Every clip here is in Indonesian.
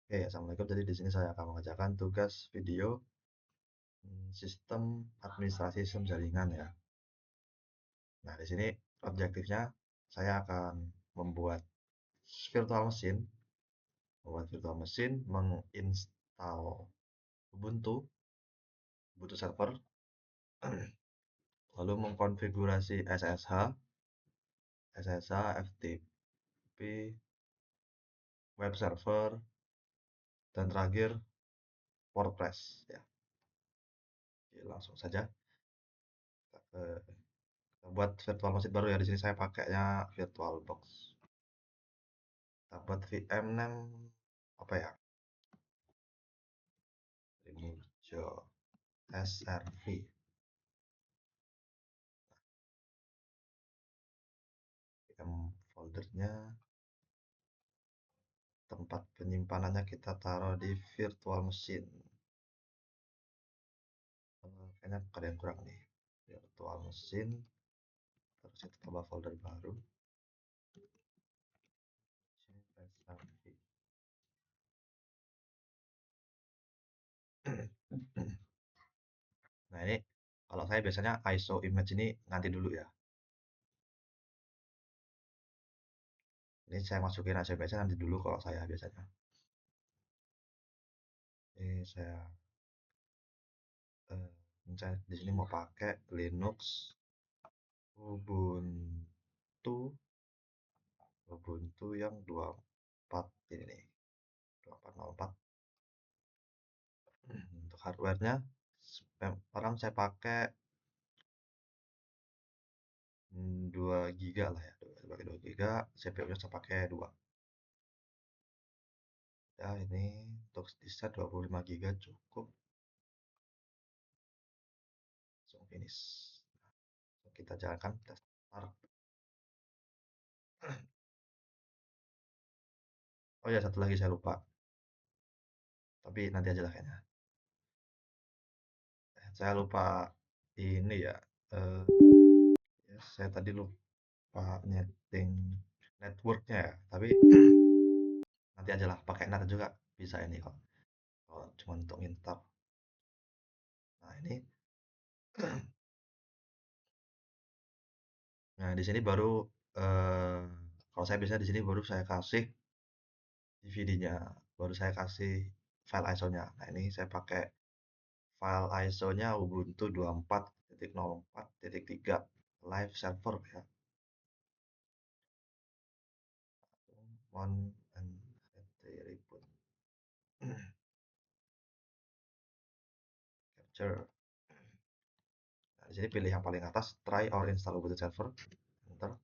Oke, assalamualaikum. Jadi di sini saya akan mengerjakan tugas video sistem administrasi sistem jaringan ya. Nah, di sini objektifnya saya akan membuat virtual mesin, menginstal Ubuntu, Ubuntu server, lalu mengkonfigurasi FTP, web server, dan terakhir WordPress ya. Oke, langsung saja kita buat virtual mesin baru ya. Di sini saya pakainya VirtualBox. Dapat VM name apa ya? Remove job SRV. VM foldernya, tempat penyimpanannya kita taruh di virtual machine. Kayaknya ada yang kurang nih. Virtual machine, terus kita tambah folder baru. SRV. Nah ini kalau saya biasanya ISO image ini nanti dulu ya. Ini saya masukin ISO image nanti dulu kalau saya biasanya. Ini saya di sini mau pakai Linux Ubuntu Ubuntu yang 24 ini nih, 2404. Untuk hardware-nya sekarang saya pakai 2 giga lah ya, pakai 2 giga, CPU-nya saya pakai 2. Ya ini untuk di set 25 giga cukup. Langsung finish. Kita jalankan, kita start. Oh ya, satu lagi saya lupa, tapi nanti aja lah kayaknya. Saya lupa ini ya, eh, ya, saya tadi lupa nyeting networknya ya, tapi nanti aja lah, pakai NAT juga bisa ini kok. Kalau cuma untuk install. Nah ini, nah di sini baru eh, kalau saya bisa di sini baru saya kasih DVD-nya, baru saya kasih file ISO-nya. Nah ini saya pakai file ISO-nya Ubuntu 24.04.3 live server ya. One and reboot capture. Nah, di sini pilih yang paling atas, try or install Ubuntu server. Enter.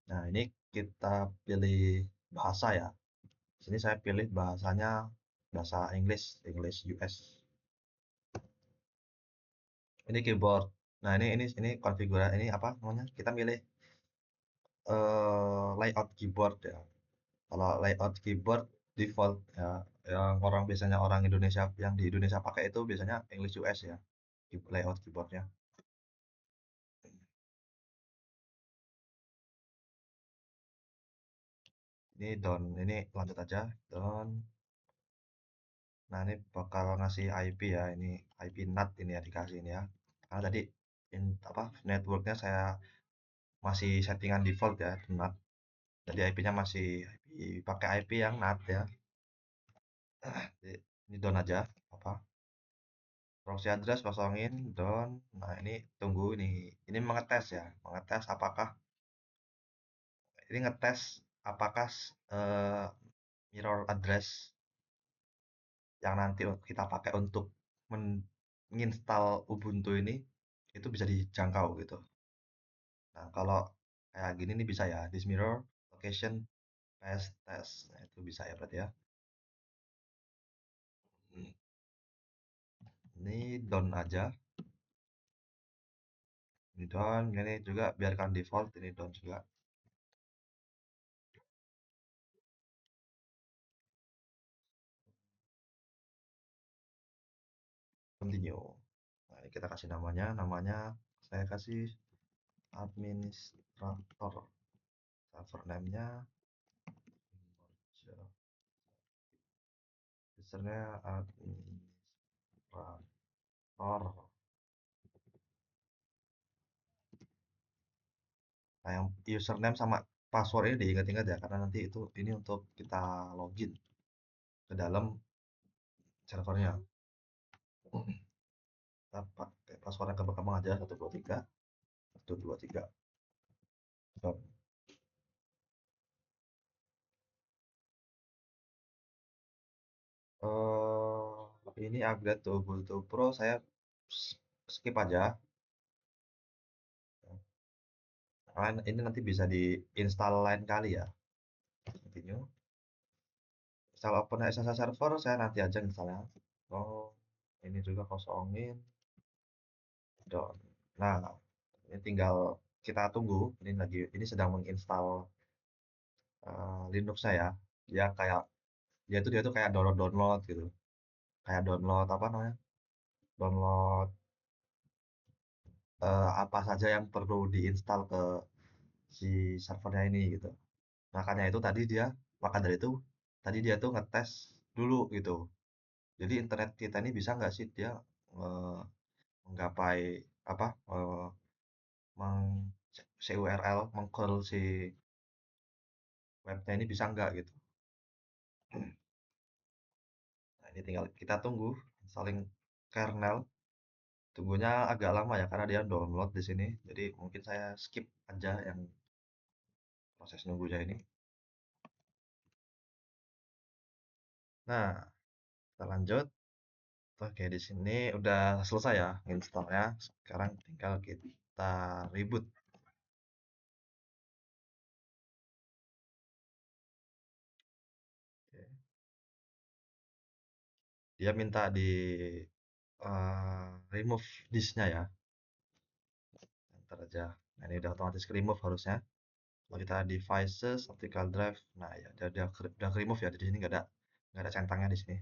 Nah, ini kita pilih bahasa ya. Di sini saya pilih bahasanya bahasa English, English US. Ini keyboard. Nah, ini konfigurasi ini apa namanya? Kita milih layout keyboard ya. Kalau layout keyboard default ya, yang orang biasanya orang Indonesia yang di Indonesia pakai itu biasanya English US ya, layout keyboardnya. Ini down, ini lanjut aja down. Nah ini bakal ngasih IP ya, ini IP NAT ini ya dikasih ini ya. Karena tadi apa networknya saya masih settingan default ya NAT. Jadi IP-nya masih pakai IP yang NAT ya. Jadi, ini down aja apa proxy address kosongin down. Nah ini tunggu ini mengetes ya, mengetes apakah ini ngetes apakah eh, mirror address yang nanti kita pakai untuk menginstal Ubuntu ini itu bisa dijangkau gitu. Nah, kalau kayak gini nih bisa ya, this mirror location PS tes. Nah, itu bisa ya berarti ya. Hmm. Ini down aja. Ini down. Ini juga biarkan default. Ini down juga. Continue. Nah, ini kita kasih namanya. Namanya saya kasih administrator. Server name-nya usernya administrator. Nah, yang username sama password ini diingat-ingat ya, karena nanti itu ini untuk kita login ke dalam servernya. Kita pakai password yang gampang aja, 123, 123. So, ini upgrade to Ubuntu Pro, saya skip aja. Ini nanti bisa diinstal lain kali ya. Continue. Install Open SSH Server, saya nanti aja installnya. Oh, ini juga kosongin. Dot. Nah, ini tinggal kita tunggu. Ini sedang menginstal Linux saya. Dia tuh kayak download gitu. Kayak download apa namanya? Download apa saja yang perlu diinstal ke si servernya ini gitu. Makanya itu tadi dia, maka dari itu tadi dia tuh ngetes dulu gitu. Jadi internet kita ini bisa nggak sih dia eh, menggapai apa meng si URL mengcrawl si webnya ini bisa nggak gitu. Nah, ini tinggal kita tunggu saling kernel. Tunggunya agak lama ya karena dia download di sini. Jadi mungkin saya skip aja yang proses nunggunya ini. Nah, kita lanjut. Oke, di sini udah selesai ya installnya. Sekarang tinggal kita reboot. Oke. Dia minta di remove disknya ya. Ntar aja. Nah, ini udah otomatis remove harusnya. Kalau kita devices, optical drive, nah ya udah remove ya. Di sini nggak ada centangnya di sini.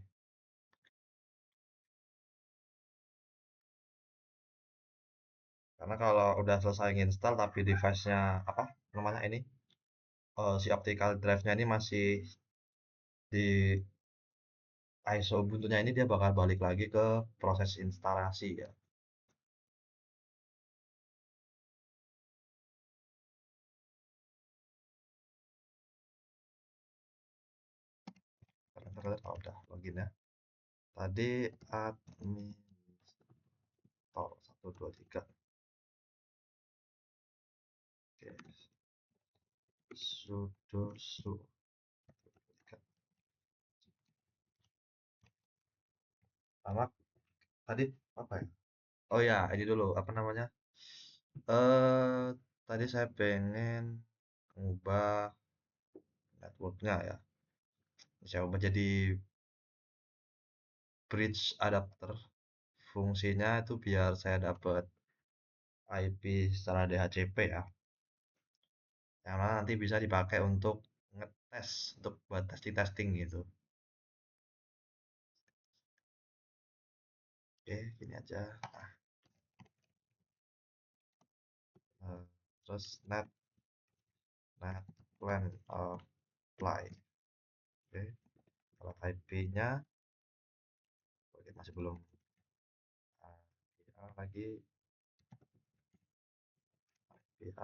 Karena kalau udah selesai install tapi device-nya apa namanya ini si optical drive-nya ini masih di ISO Ubuntu-nya ini dia bakal balik lagi ke proses instalasi ya. Karena udah login ya. Tadi administrator 123. Oke. Sudo su. Sama tadi apa ya? Oh ya, ini dulu apa namanya? Eh tadi saya pengen mengubah networknya ya. Saya ubah jadi bridge adapter. Fungsinya itu biar saya dapat IP secara DHCP ya. Yang mana nanti bisa dipakai untuk ngetes, untuk buat testing-testing gitu. Oke, gini aja. Eh, terus net plan apply. Oke, kalau IP-nya oke, masih belum. IP lagi IP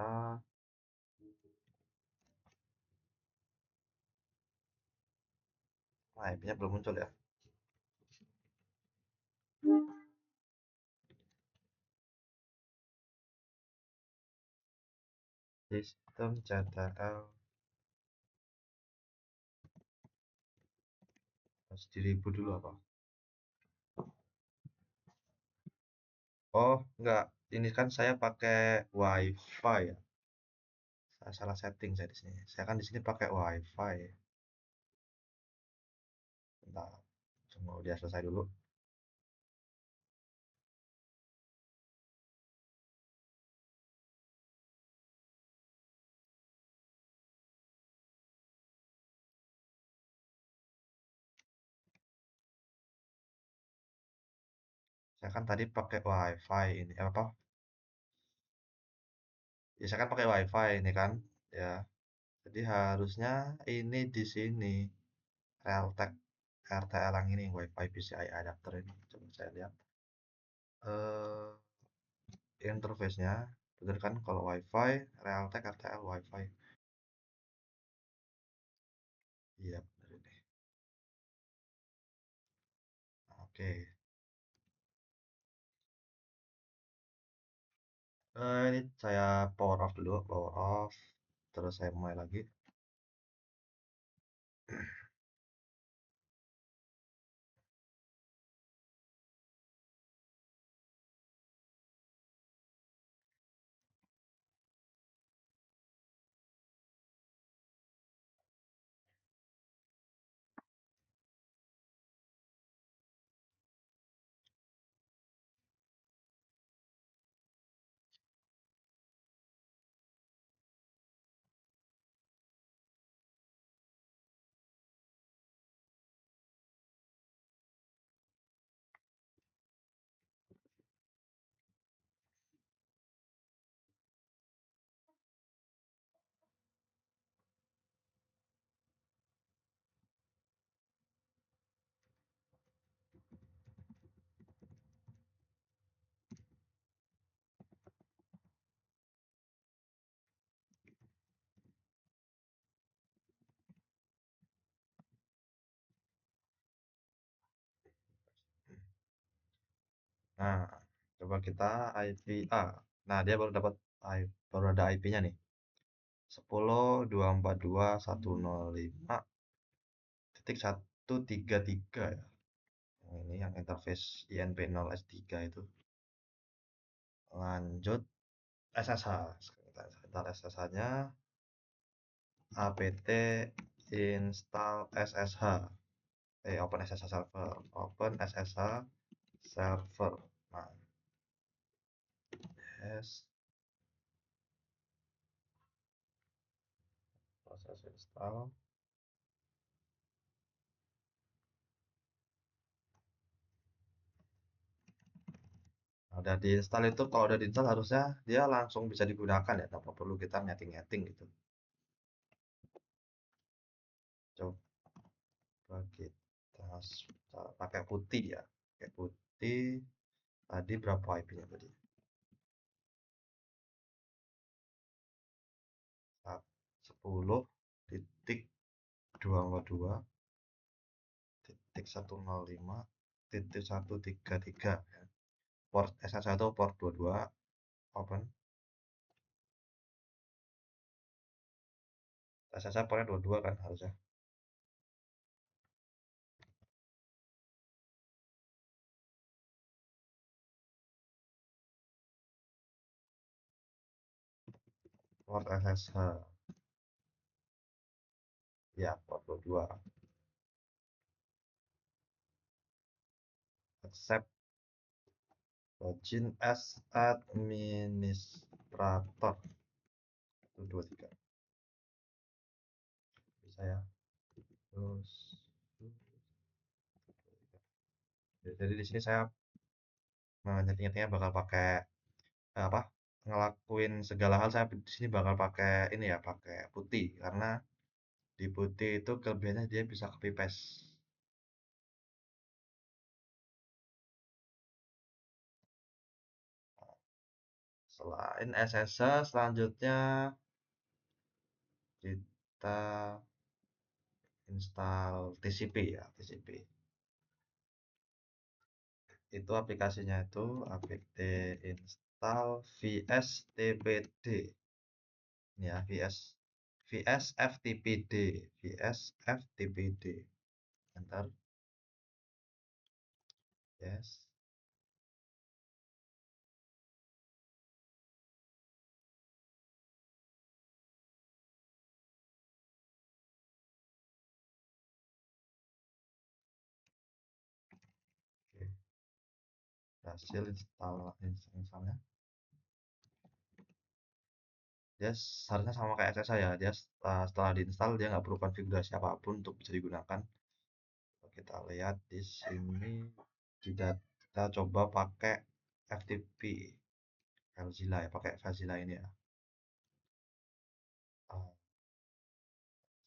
nah, IP-nya belum muncul ya. Sistem CTL harus di-reboot dulu apa? Oh, enggak. Ini kan saya pakai WiFi ya. Saya salah setting saya di sini. Saya kan di sini pakai WiFi. Bentar, tunggu dia selesai dulu. Saya kan tadi pakai WiFi ini apa? Ya saya kan pakai WiFi ini kan, ya. Jadi harusnya ini di sini Realtek RTL yang ini WiFi PCI adapter ini. Coba saya lihat. Eh interface-nya, bener kan kalau WiFi Realtek RTL WiFi. Iya, bener ini. Oke. Ini saya power off dulu, power off. Terus saya mulai lagi. Nah, coba kita IP A. Nah, dia baru ada IP-nya nih. 10.242.105.133 ya. Yang ini yang interface INP0S3 itu. Lanjut SSH. Kita SSH-nya apt install SSH. Open SSH server. Open SSH server. Nah, yes, proses install. Nah, udah diinstal itu, kalau udah diinstal harusnya dia langsung bisa digunakan ya, tanpa perlu kita ngetting-ngetting gitu. Coba kita pakai putih ya, pakai putih. Tadi berapa IP-nya tadi? 10.242.105.133 ya. Port SSH port 22 open. SSH portnya 22 kan harusnya. Port SSH ya, port 22. Accept login as administrator. 123 bisa ya. Terus jadi di sini saya nyeting-nyetingnya bakal pakai apa? Ngelakuin segala hal saya di sini bakal pakai ini ya, pakai putih karena di putih itu kelebihannya dia bisa copy paste. Selain SSH, selanjutnya kita install TCP ya, TCP. Itu aplikasinya itu apt install vstpd. Ini ya, vsftpd, vsftpd. Enter, yes. berhasil installnya. Dia seharusnya sama kayak SSH ya, dia setelah diinstal dia nggak perlu konfigurasi apapun untuk bisa digunakan. Kita lihat di sini, tidak, kita coba pakai FTP FileZilla ya, pakai FileZilla ini ya.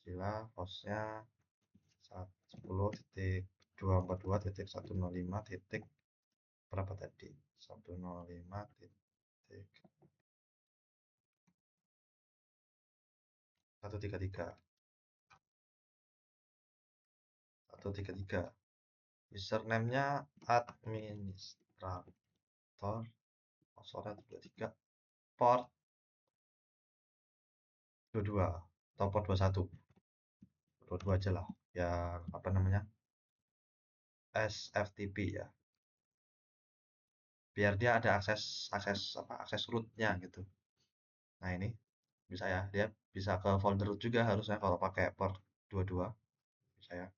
FileZilla hostnya 10.242.105. Berapa tadi? 105 titik 133 133. Username-nya administrator, passwordnya 33, port 22 atau port 21, 22 aja lah, yang apa namanya, SFTP ya, biar dia ada akses akses apa, akses root-nya gitu. Nah ini bisa ya, dia bisa ke folder root juga harusnya kalau pakai port 22, bisa ya.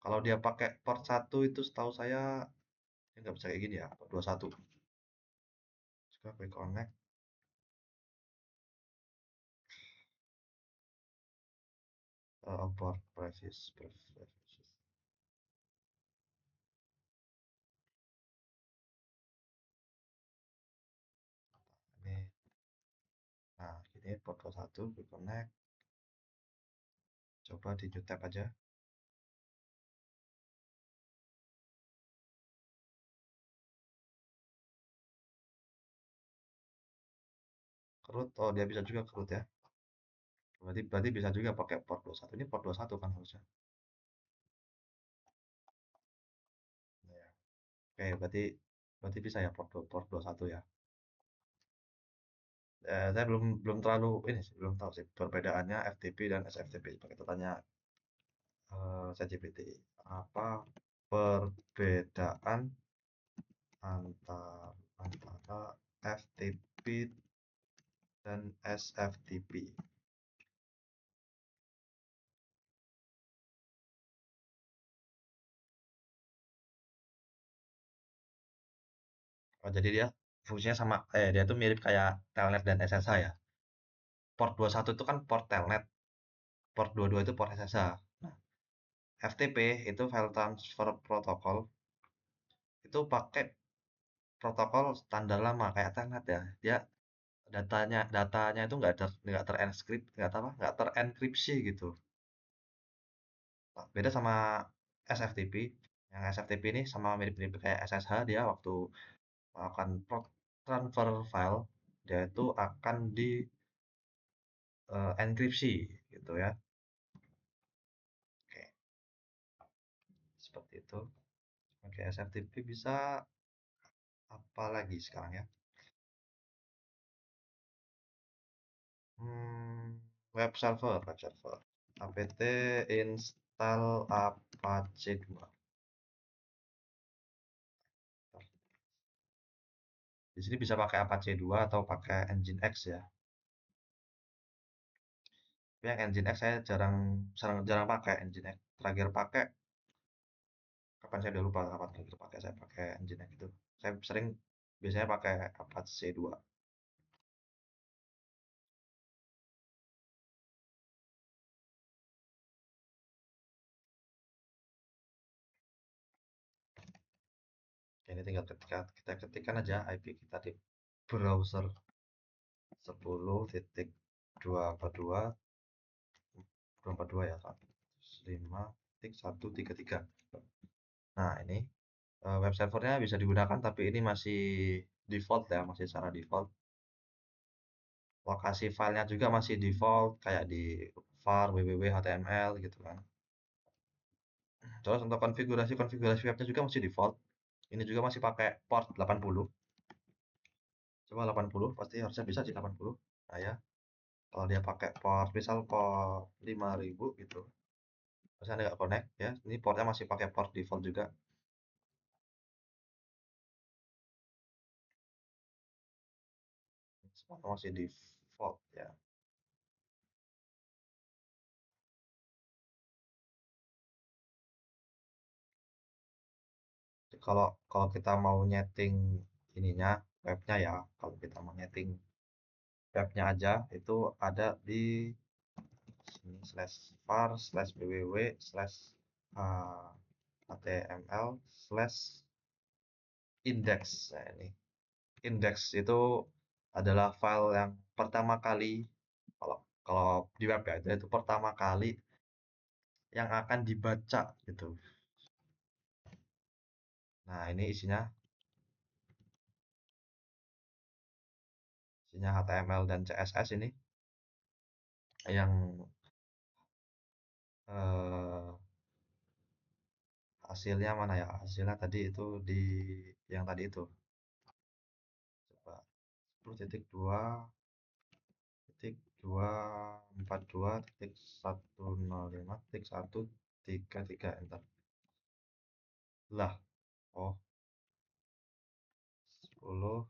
Kalau dia pakai port 1 itu setahu saya dia nggak bisa kayak gini ya, port 21. Coba quick connect. Port previous. Ini, nah ini port 21, quick connect. Coba di new tab aja. Root, oh dia bisa juga root ya. Berarti bisa juga pakai port 21. Ini port 21 kan harusnya. Ya. Oke, berarti berarti bisa ya port 21 ya. Saya belum belum terlalu ini sih, belum tahu sih perbedaannya FTP dan SFTP. Pakai tanya ChatGPT. Apa perbedaan antara FTP dan SFTP? Oh, jadi dia fungsinya sama, dia tuh mirip kayak Telnet dan SSH ya. Port 21 itu kan port Telnet, port 22 itu port SSH. Nah, FTP itu File Transfer Protocol, itu pakai protokol standar lama kayak Telnet ya. Dia datanya itu nggak terenkrip, nggak terenkripsi gitu. Nah, beda sama SFTP. Yang SFTP ini sama mirip-mirip kayak SSH, dia waktu melakukan transfer file dia itu akan di enkripsi gitu ya. Oke, seperti itu. Oke, SFTP bisa apa lagi sekarang ya? Hmm, web server. apt install Apache 2. Di sini bisa pakai Apache 2 atau pakai Nginx ya. Tapi yang Nginx saya jarang jarang jarang pakai Nginx. Terakhir pakai kapan, saya udah lupa kapan terakhir pakai, saya pakai Nginx itu. Saya sering biasanya pakai Apache 2. Ini tinggal kita ketikkan aja IP kita di browser 10.242 ya, 5.133. Nah, ini web servernya bisa digunakan tapi ini masih default ya, masih secara default. Lokasi filenya juga masih default kayak di var, www, html gitu kan. Terus untuk konfigurasi webnya juga masih default. Ini juga masih pakai port 80. Coba 80, pasti harusnya bisa sih 80. Nah ya, kalau dia pakai port, misal port 5000 gitu, terus Anda nggak connect ya, ini portnya masih pakai port default juga. Semua masih default ya. kalau kalau kita mau nyeting ininya webnya ya, kalau kita mau nyeting webnya aja itu ada di sini slash var slash www slash html slash index. Nah, ini index itu adalah file yang pertama kali kalau kalau di web ya itu pertama kali yang akan dibaca gitu. Nah, ini isinya HTML dan CSS ini yang eh, hasilnya mana ya? Hasilnya tadi itu di yang tadi itu. Coba 10.2.242.105.133 enter. Lah, oh 10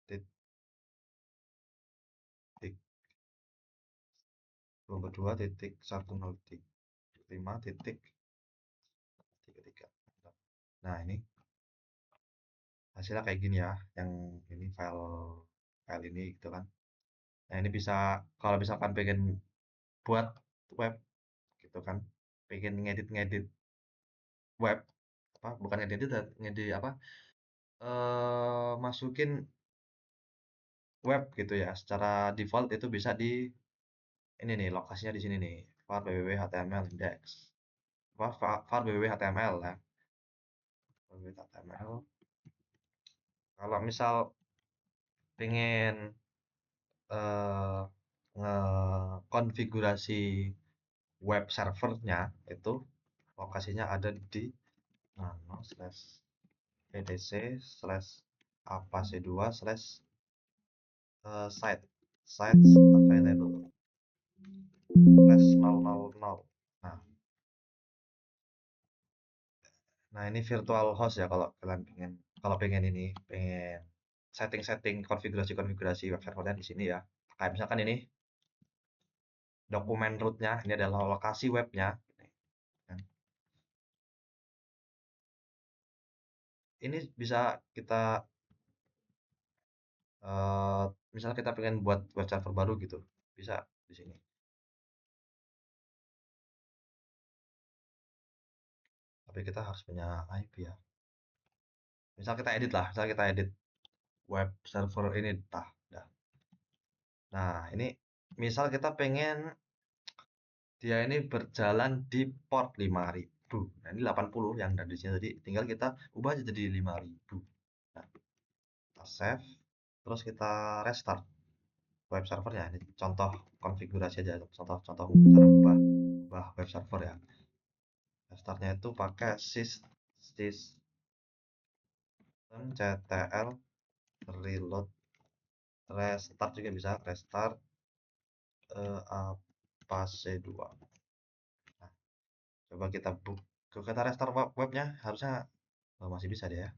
titik 22.105.33. Nah, ini hasilnya kayak gini ya, yang ini file file ini gitu kan. Nah, ini bisa kalau misalkan pengen buat web gitu kan, pengen ngedit-ngedit web apa bukan ngedit ngedit apa masukin web gitu ya secara default itu bisa di ini nih lokasinya di sini nih var www html index var www html ya www html kalau misal pengen eh ngekonfigurasi web servernya itu lokasinya ada di nano slash etc slash apac2 slash sites available slash 000. Nah, nah ini virtual host ya kalau kalian pengen ini pengen setting-setting konfigurasi-konfigurasi web servernya di sini ya. Kayak misalkan ini dokumen rootnya ini adalah lokasi webnya. Ini bisa kita eh, misalnya kita pengen buat web server baru gitu, bisa di sini. Tapi kita harus punya IP ya. Misal kita edit web server ini tah. Dah. Nah, ini misal kita pengen dia ini berjalan di port 5000. Nah, ini 80 yang ada di sini tadi. Tinggal kita ubah aja jadi 5000. Nah, kita save. Terus kita restart web servernya. Ini contoh konfigurasi aja. Contoh cara ubah web server ya. Restartnya itu pakai system ctl reload restart juga bisa restart apac2. Nah, coba kita kita restart webnya harusnya masih bisa deh ya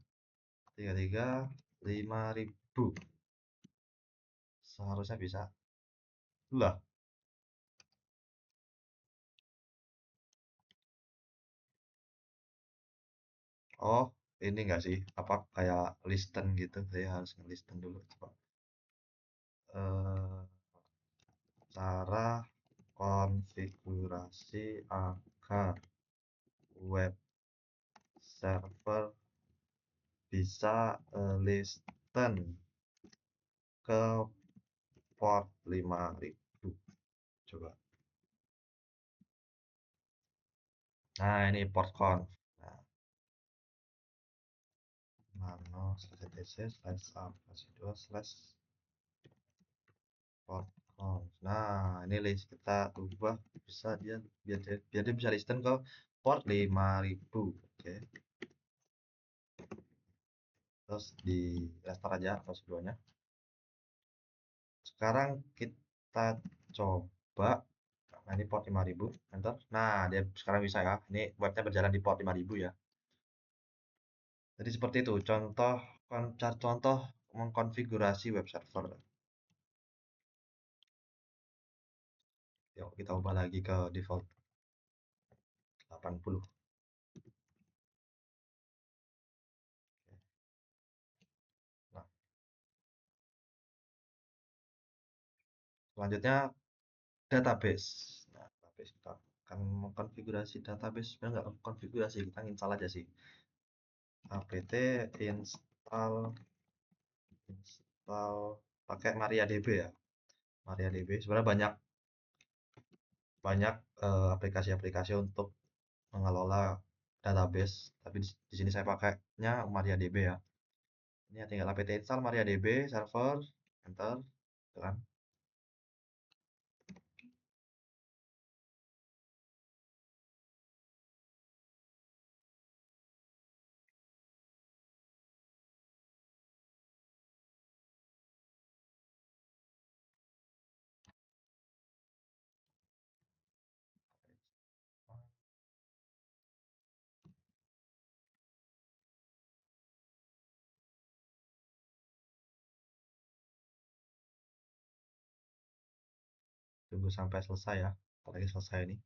33.5000 seharusnya bisa lah. Oh ini enggak sih apa kayak listen gitu saya harus listen dulu coba eh, cara konfigurasi agar web server bisa listen ke port 5000 coba. Nah, ini port conf. Nah, nano slash etc slash aplikasi 2 slash port conf. Nah, ini list kita ubah bisa dia biar dia bisa listen ke port 5000. Oke. Terus di restart aja prosedurnya. Sekarang kita coba nah ini port 5000 enter. Nah, dia sekarang bisa ya. Ini webnya berjalan di port 5000 ya. Jadi seperti itu contoh mengkonfigurasi web server. Yuk kita ubah lagi ke default 80. Selanjutnya database. Nah, database kita akan mengkonfigurasi database. Sebenarnya nggak konfigurasi, kita install aja sih. apt install install pakai MariaDB ya. MariaDB sebenarnya banyak banyak aplikasi-aplikasi untuk mengelola database, tapi di sini saya pakainya MariaDB ya. Ini tinggal apt install MariaDB server, enter, gitu kan. Tunggu sampai selesai ya. Apalagi selesai ini.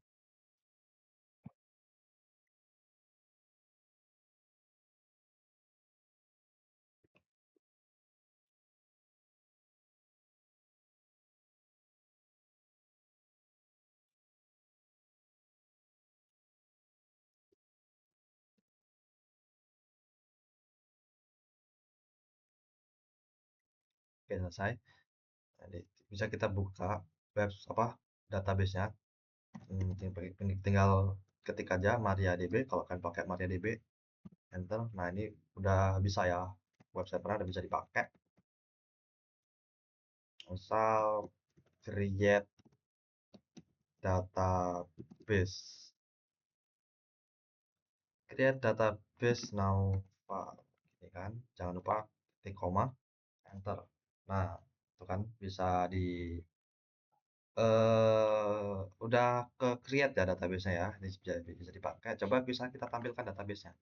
Oke, selesai. Jadi bisa kita buka web apa database-nya. Tinggal ketik aja MariaDB. Kalau kalian pakai MariaDB, enter. Nah, ini udah bisa ya. Website udah bisa dipakai. Misal create database. Create database now, Pak. Ini kan, jangan lupa ketik koma, enter. Nah, itu kan bisa di udah ke create ya database-nya ya. Ini bisa dipakai. Coba bisa kita tampilkan database-nya.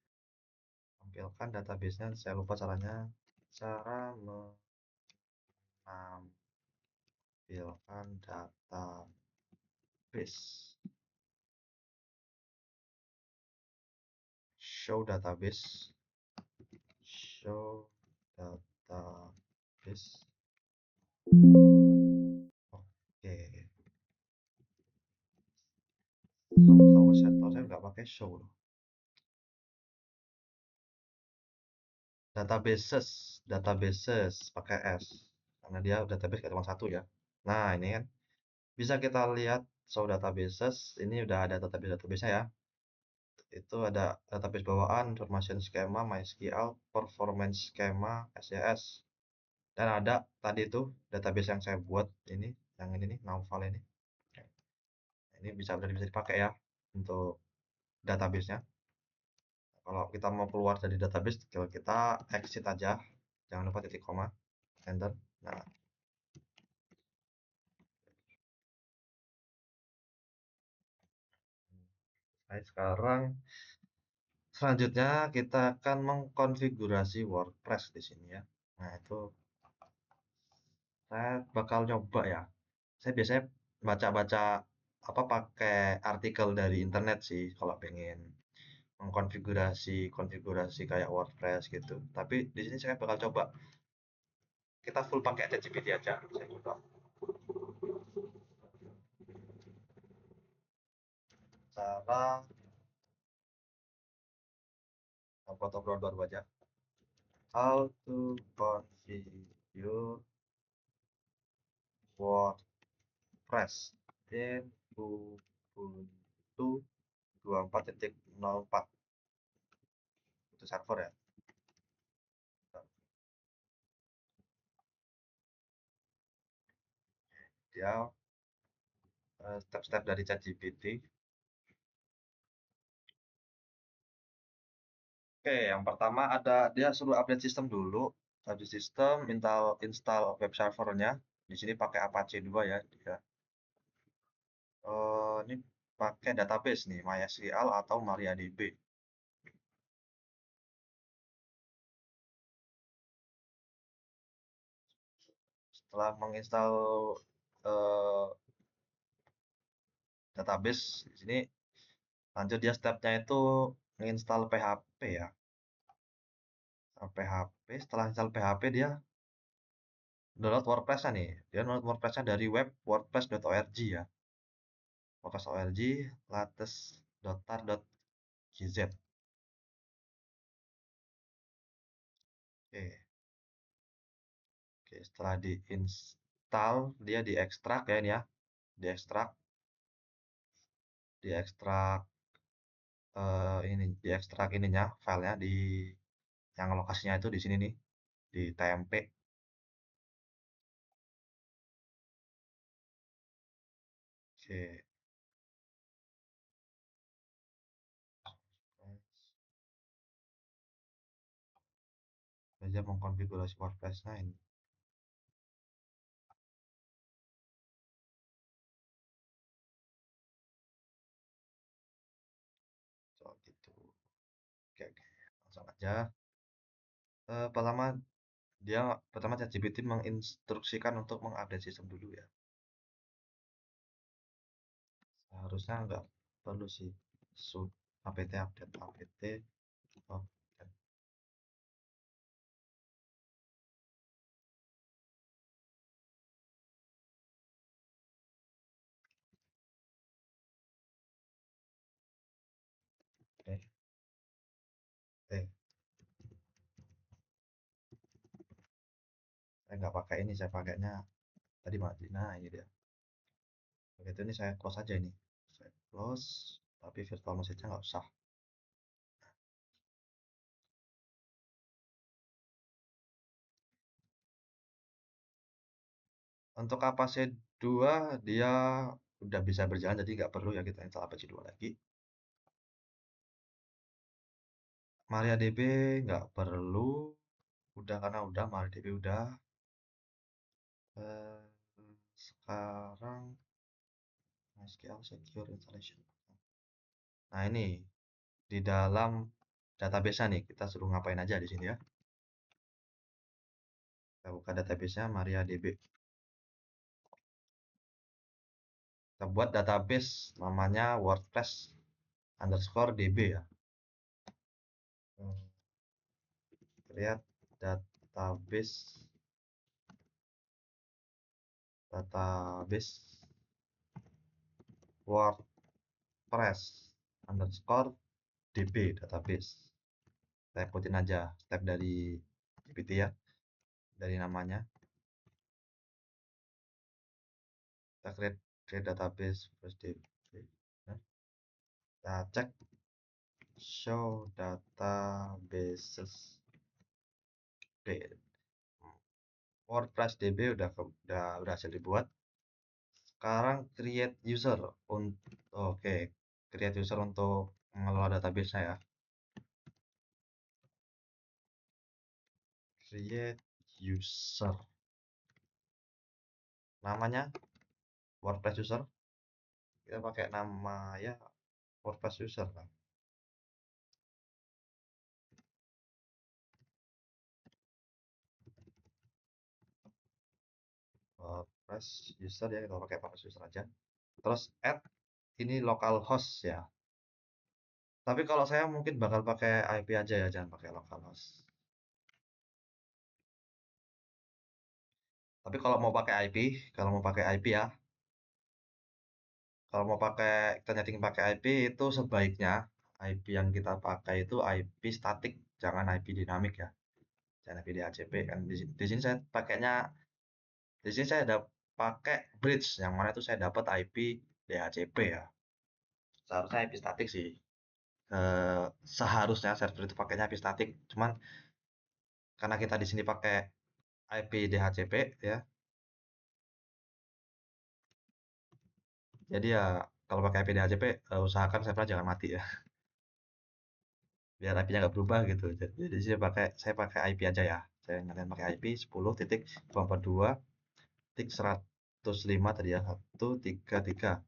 Tampilkan database-nya, saya lupa caranya. Cara menampilkan database. Show database. Show database. Oke. Saya nggak pakai show loh. Databases pakai S karena dia database kayak cuma satu ya. Nah, ini kan bisa kita lihat show databases, ini udah ada database-nya ya. Itu ada database bawaan, information schema, MySQL, performance schema, SES. Dan ada tadi itu database yang saya buat ini, yang ini nih, Naufal ini. Ini udah bisa dipakai ya untuk database-nya. Kalau kita mau keluar dari database, tinggal kita exit aja. Jangan lupa titik koma, enter. Nah, sekarang selanjutnya kita akan mengkonfigurasi WordPress di sini ya. Nah, itu saya bakal nyoba ya. Saya biasanya baca-baca apa pakai artikel dari internet sih kalau pengen mengkonfigurasi konfigurasi kayak WordPress gitu. Tapi di sini saya bakal coba kita full pakai ChatGPT aja. Saya coba cara buat obrolan baru aja. How to configure WordPress in Ubuntu 24.04. Itu server ya. Dia step-step dari ChatGPT. Oke, yang pertama dia suruh update sistem dulu. Update sistem, install web servernya. Di sini pakai Apache 2 ya dia. Ini pakai database nih, MySQL atau MariaDB. Setelah menginstal eh, database di sini, lanjut dia stepnya itu menginstal PHP ya. PHP, setelah install PHP dia download WordPress-nya nih. Dia download WordPress-nya dari web wordpress.org ya. WordPress.org latest.tar.gz. Oke, oke, setelah diinstal dia diekstrak ya ini ya. Diekstrak, diekstrak ini diekstrak ininya filenya di yang lokasinya itu di sini nih di TMP. Oke, belajar mengkonfigurasi WordPress-nya ini. So, gitu. Oke, oke. Langsung aja. Pertama dia pertama ChatGPT menginstruksikan untuk mengupdate sistem dulu ya. Seharusnya nggak perlu sih. Sub apt update apt update. Eh, eh, saya nggak pakai ini, saya pakainya tadi mati. Nah, ini dia. Begitu ini saya close aja ini. Saya close, tapi virtual machine-nya nggak usah. Untuk Apache 2 dia udah bisa berjalan jadi nggak perlu ya kita install Apache 2 lagi. MariaDB nggak perlu, udah karena udah MariaDB udah. Eh, sekarang MySQL Secure Installation. Nah ini di dalam database nih kita suruh ngapain aja di sini ya. Kita buka database-nya MariaDB. Kita buat database namanya WordPress underscore DB ya. Create database database WordPress underscore DB database. Saya ikutin aja step dari GPT ya, dari namanya. Kita create database first DB. Kita cek show databases D. WordPress DB udah berhasil dibuat. Sekarang create user untuk oke, create user untuk mengelola database saya. Create user. Namanya WordPress user. Kita pakai nama ya WordPress user kan. WordPress user ya kita pakai WordPress user aja. Terus add ini localhost ya. Tapi kalau saya mungkin bakal pakai IP aja ya, jangan pakai localhost. Tapi kalau mau pakai IP, kalau mau pakai IP ya, kalau mau pakai kita nyeting pakai IP itu sebaiknya IP yang kita pakai itu IP statik, jangan IP dinamik ya. Jangan IP DHCP kan di sini saya pakainya di sini saya ada pakai bridge yang mana itu saya dapat IP DHCP ya. Seharusnya IP statik sih. Seharusnya server itu pakainya IP statik. Cuman karena kita di sini pakai IP DHCP ya. Jadi ya kalau pakai IP DHCP usahakan server jangan mati ya. Biar IP-nya nggak berubah gitu. Jadi saya pakai IP aja ya. Saya nyalain pakai IP 10.242.105 tadi ya. 133.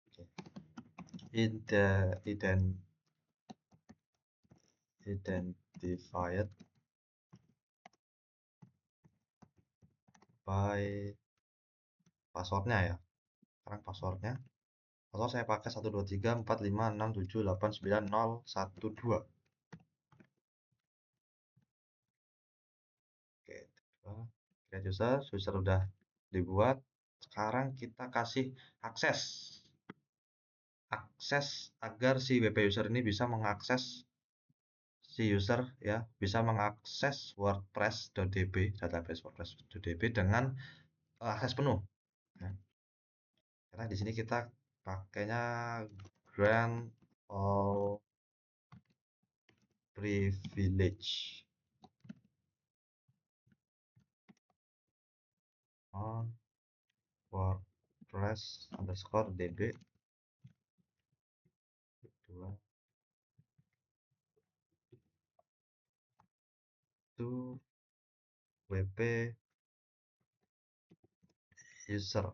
Oke. Identified by passwordnya ya. Sekarang passwordnya. Password saya pakai 1234567899012. Oke. Create user, user udah dibuat. Sekarang kita kasih akses. Akses agar si WP user ini bisa mengakses si user ya, bisa mengakses WordPress.db, database WordPress.db dengan akses penuh. Ya. Karena di sini kita pakainya grant all privilege on WordPress underscore db 2 to wp user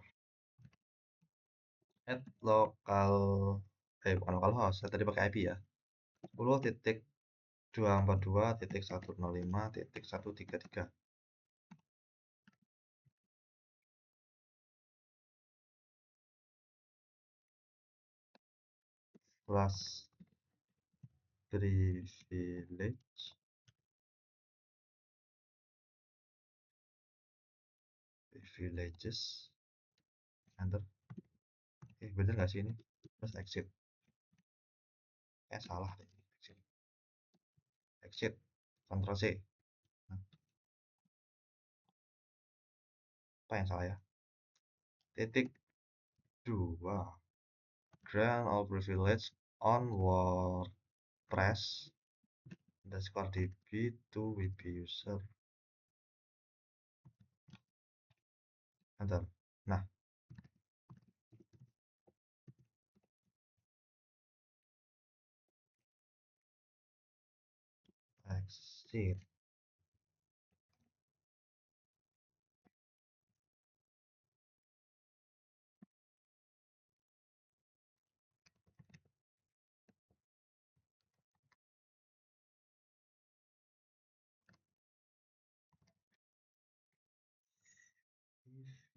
at lokal bukan localhost, saya tadi pakai IP ya, 10.242.105.133 plus privileges enter. Bener nggak sih ini? Terus exit. Salah deh. Exit. Ctrl C. Nah, apa yang salah ya? Titik 2. Grant all privilege on WordPress underscore db to wp user. Enter. Nah, exit.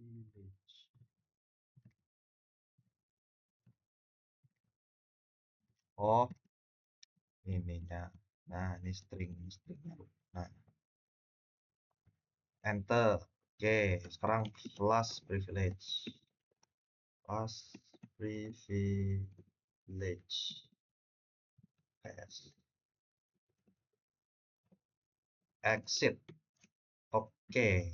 Privilege. Oh, ininya. Nah, ini stringnya. Nah, enter. Oke, sekarang plus privilege. Plus privilege. Yes. Exit. Oke.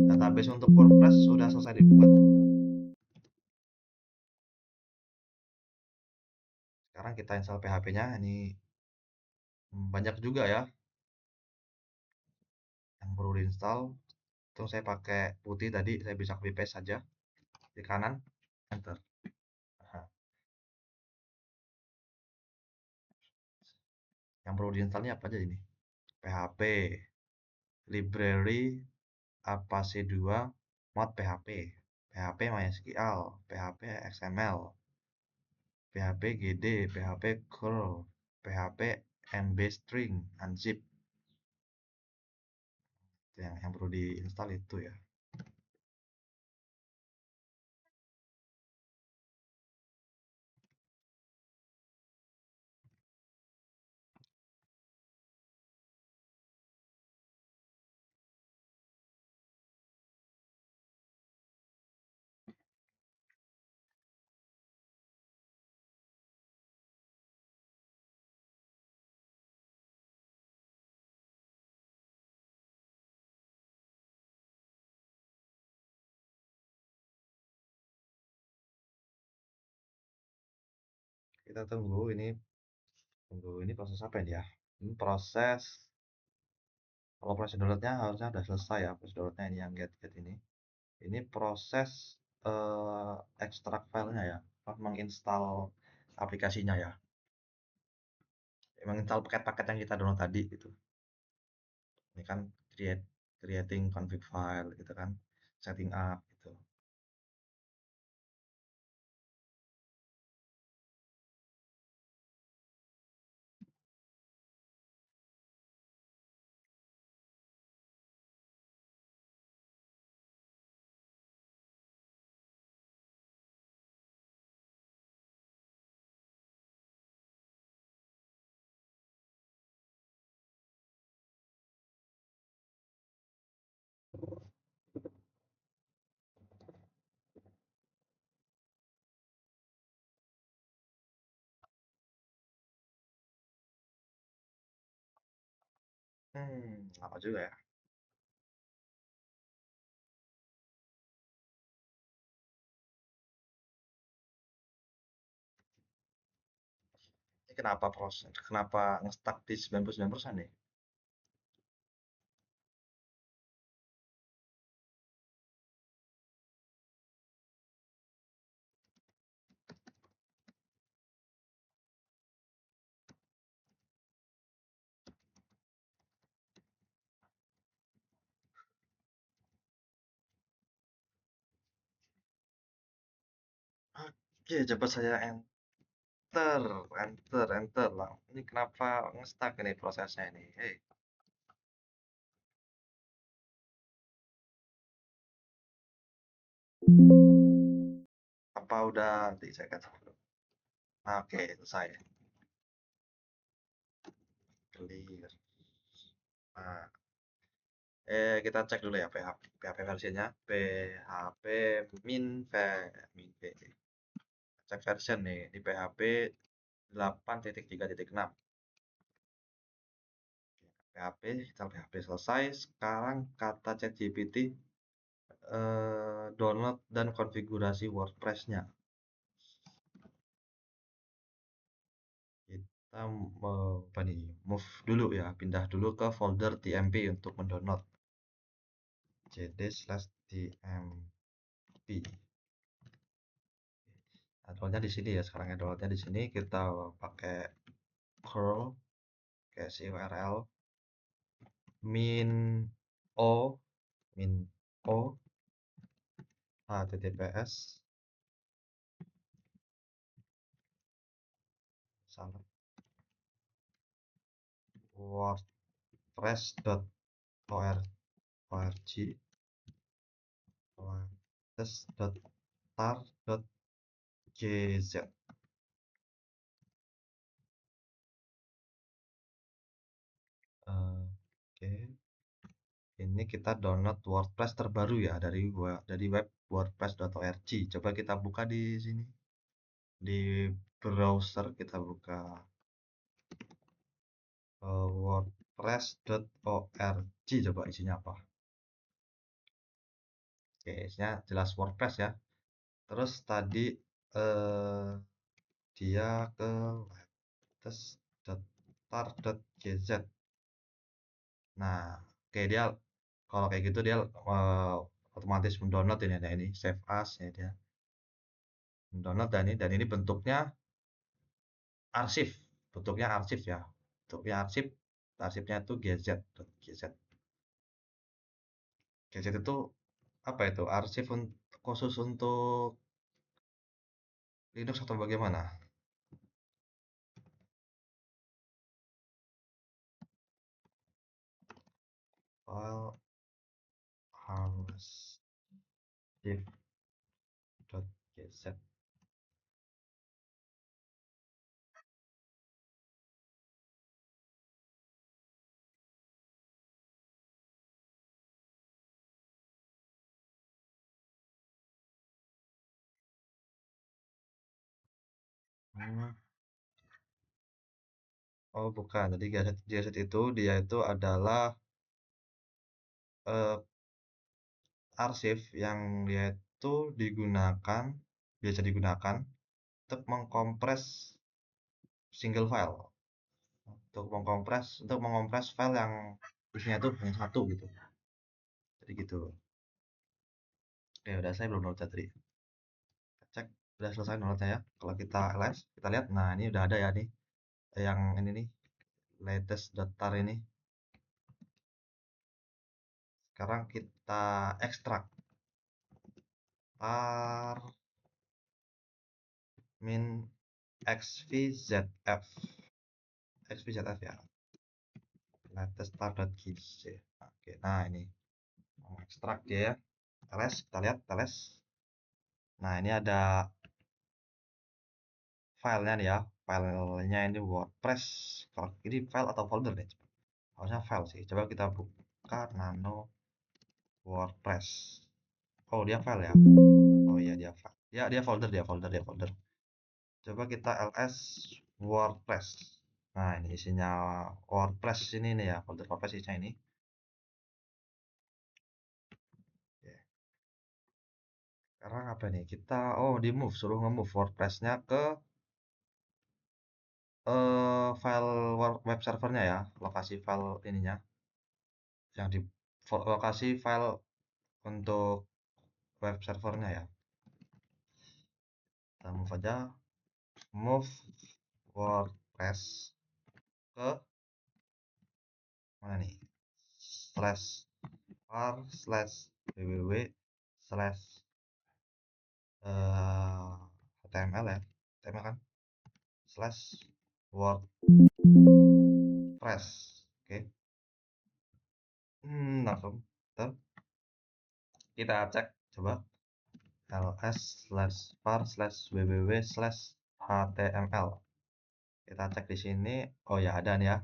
Database untuk WordPress sudah selesai dibuat. Sekarang kita install PHP-nya. Ini banyak juga ya yang perlu diinstal. Itu saya pakai putih tadi, saya bisa copy paste saja di kanan, enter. Nah, yang perlu diinstal ini apa aja ini? PHP, library, apac2, mod PHP, PHP MySQL, PHP XML, PHP GD, PHP curl, PHP MB string, unzip. Yang perlu diinstal itu ya. Kita tunggu ini proses apa ini ya? Ini proses, kalau proses downloadnya harusnya sudah selesai ya, proses downloadnya ini yang get ini. Ini proses ekstrak filenya ya, menginstal aplikasinya ya, menginstal paket-paket yang kita download tadi gitu. Ini kan creating config file gitu kan, setting up gitu. Apa juga ya? Ini kenapa kenapa nge-stuck di 99% nih? Oke, coba saya enter, enter lah. Ini kenapa nge-stuck ini prosesnya ini? Hei, apa udah dicekat? Oke, selesai. Clear. Nah, kita cek dulu ya PHP versinya. PHP min v. Cek version nih di PHP 8.3.6. PHP, install PHP selesai. Sekarang kata ChatGPT download dan konfigurasi WordPress-nya. Kita apa nih, move dulu ya, pindah dulu ke folder tmp untuk mendownload. cd/tmp. Nah, downloadnya di sini ya, sekarang ya downloadnya di sini. Kita pakai curl, kayak url min o min o https salah wordpress.org wordpress.tar.gz. Oke, ini kita download WordPress terbaru ya dari web wordpress.org. Coba kita buka di sini di browser, kita buka wordpress.org. Coba isinya apa? Oke, isinya jelas WordPress ya. Terus tadi eh, dia ke wordpress.tar.gz. Nah, oke, dia kalau kayak gitu dia otomatis mendownload ini, ada ini save as ya, dia mendownload, dan ini arsip bentuknya arsip ya, bentuknya arsipnya itu gz. Gz itu apa itu, arsip khusus untuk Linux atau bagaimana? File arsip.gz. Hmm. Oh bukan, jadi gz itu dia itu adalah eh, arsip yang dia itu biasa digunakan untuk mengkompres single file, untuk mengompres file yang isinya tuh hanya satu gitu. Jadi gitu. Oke, udah saya belum download tadi. Kita cek udah selesai downloadnya ya. Kalau kita ls, kita lihat, nah ini udah ada ya nih, yang ini nih, latest datar ini. Sekarang kita ekstrak tar min xvzf xvzf ya, latest tar.gz. Oke, nah ini mau ekstrak dia ya. Ls, kita lihat ls. Nah ini ada filenya nih ya, filenya ini WordPress. Kalau ini file atau folder nih, harusnya file sih. Coba kita buka nano WordPress. Oh dia file ya, oh iya dia file, dia folder. Coba kita ls WordPress. Nah, ini isinya WordPress ini nih ya, folder WordPress isinya ini. Oke. Sekarang apa nih? Kita di move, suruh nge-move WordPress-nya ke file web servernya ya, lokasi file ininya, yang di lokasi file untuk web servernya ya. Kita move aja, move WordPress ke mana nih? Slash var slash www slash HTML ya, HTML kan, slash WordPress. Oke. Langsung Tuh, kita cek coba ls slash var slash www slash html. Kita cek di sini. Oh ya, ada nih ya,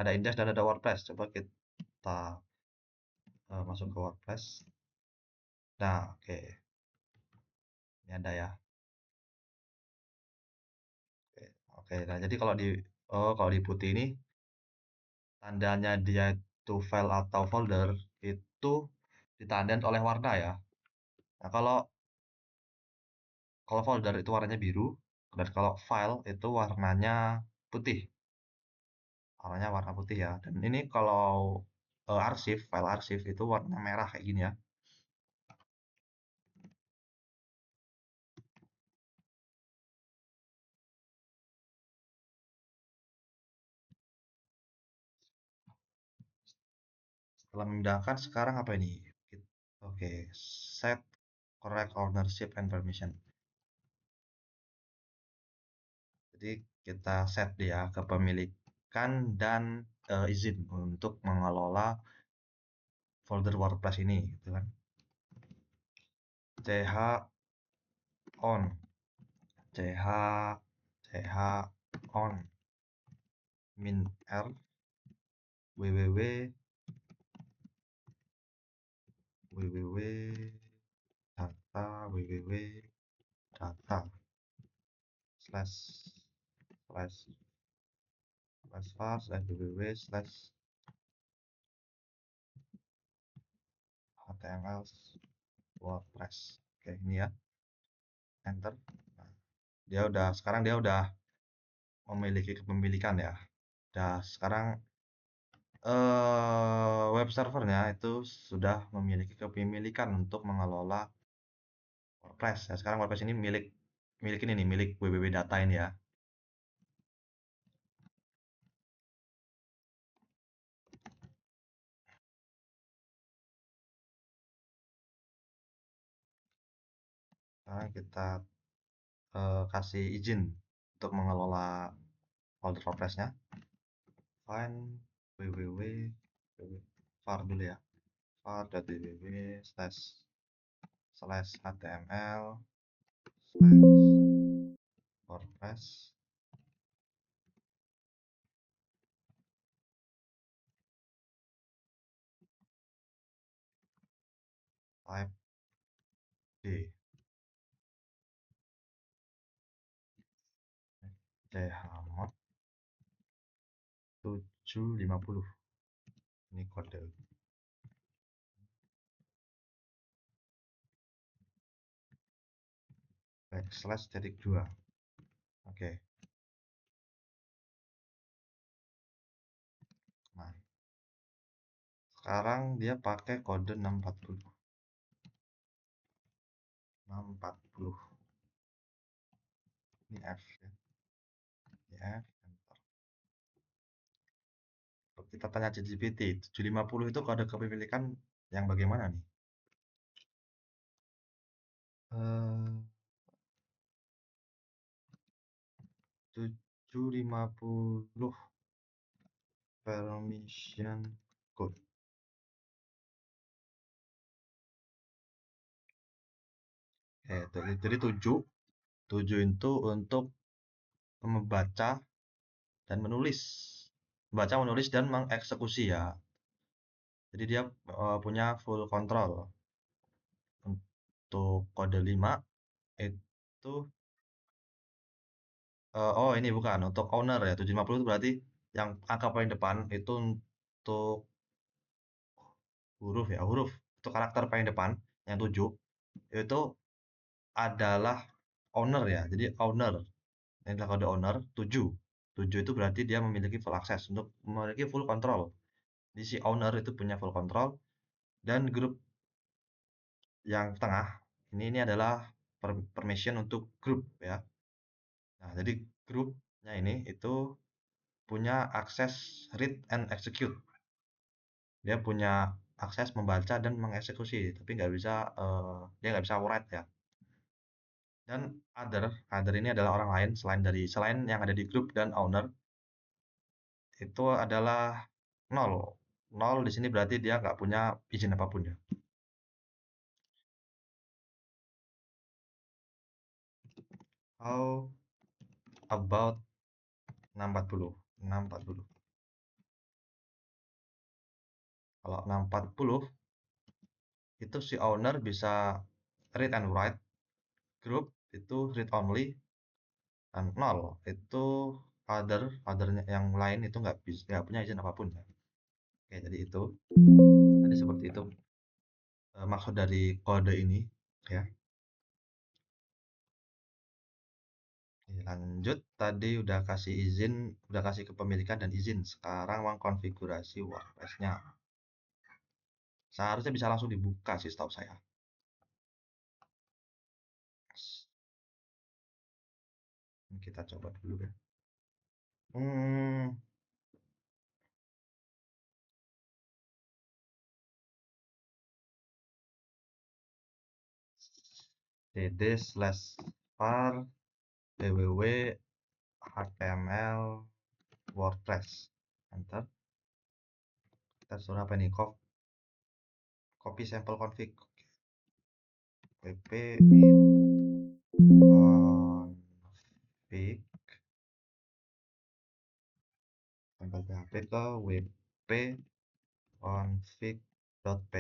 ada index dan ada WordPress. Coba kita masuk ke WordPress. Nah, oke, ini ada ya. Oke, oke. Nah, jadi kalau di putih ini tandanya dia itu file atau folder itu ditandain oleh warna ya. Nah, kalau folder itu warnanya biru, dan kalau file itu warnanya putih. Warnanya warna putih ya. Dan ini kalau file arsip itu warna merah kayak gini ya. Setelah memindahkan, sekarang apa ini? Oke, set correct ownership and permission. Jadi kita set dia kepemilikan dan izin untuk mengelola folder WordPress ini, gitu kan. ch on, ch on min r www data data slash slash slash var slash www slash html WordPress. Oke, ini ya, enter. Nah, sekarang dia udah memiliki kepemilikan ya. Sekarang web servernya itu sudah memiliki kepemilikan untuk mengelola WordPress. Ya, sekarang WordPress ini milik ini nih, milik www data ini ya. Sekarang kita kasih izin untuk mengelola folder WordPress-nya. Find www var dulu ya, var.www slash slash html slash WordPress type d chmod 750. Ini kode backslash titik 2. Oke. Nah, sekarang dia pakai kode 640. 640. Ini F ya. Ini F, enter. Kita tanya ChatGPT, 750 itu kode kepemilikan yang bagaimana nih? 750 permission code. Jadi 7 itu untuk membaca dan menulis. Membaca, menulis, dan mengeksekusi ya. Jadi dia punya full control. Untuk kode 5 itu Oh ini bukan untuk owner ya, 750 itu berarti yang angka paling depan itu untuk huruf ya, huruf untuk karakter paling depan yang 7 itu adalah owner ya. Jadi owner, ini adalah kode owner 7. 7 itu berarti dia memiliki full access untuk memiliki full control. Di si owner itu punya full control dan grup yang tengah ini adalah permission untuk grup ya. Nah, jadi grupnya ini itu punya akses read and execute. Dia punya akses membaca dan mengeksekusi, tapi nggak bisa dia nggak bisa write ya. Dan other ini adalah orang lain selain yang ada di grup dan owner itu adalah nol. Nol di sini berarti dia nggak punya izin apapun ya. How about 640? 640. Kalau 640 itu si owner bisa read and write, group itu read only, dan nol itu othernya yang lain itu nggak punya izin apapun ya. Oke, jadi itu tadi seperti itu maksud dari kode ini ya. Oke, lanjut tadi udah kasih izin, udah kasih kepemilikan dan izin. Sekarang mengkonfigurasi WordPress-nya. Seharusnya bisa langsung dibuka sih setahu saya. Kita coba dulu ya. Hmm, cd slash var www html WordPress. Enter. Kita suruh apa nih? Copy sample config. wp config sample php ke wp config.php.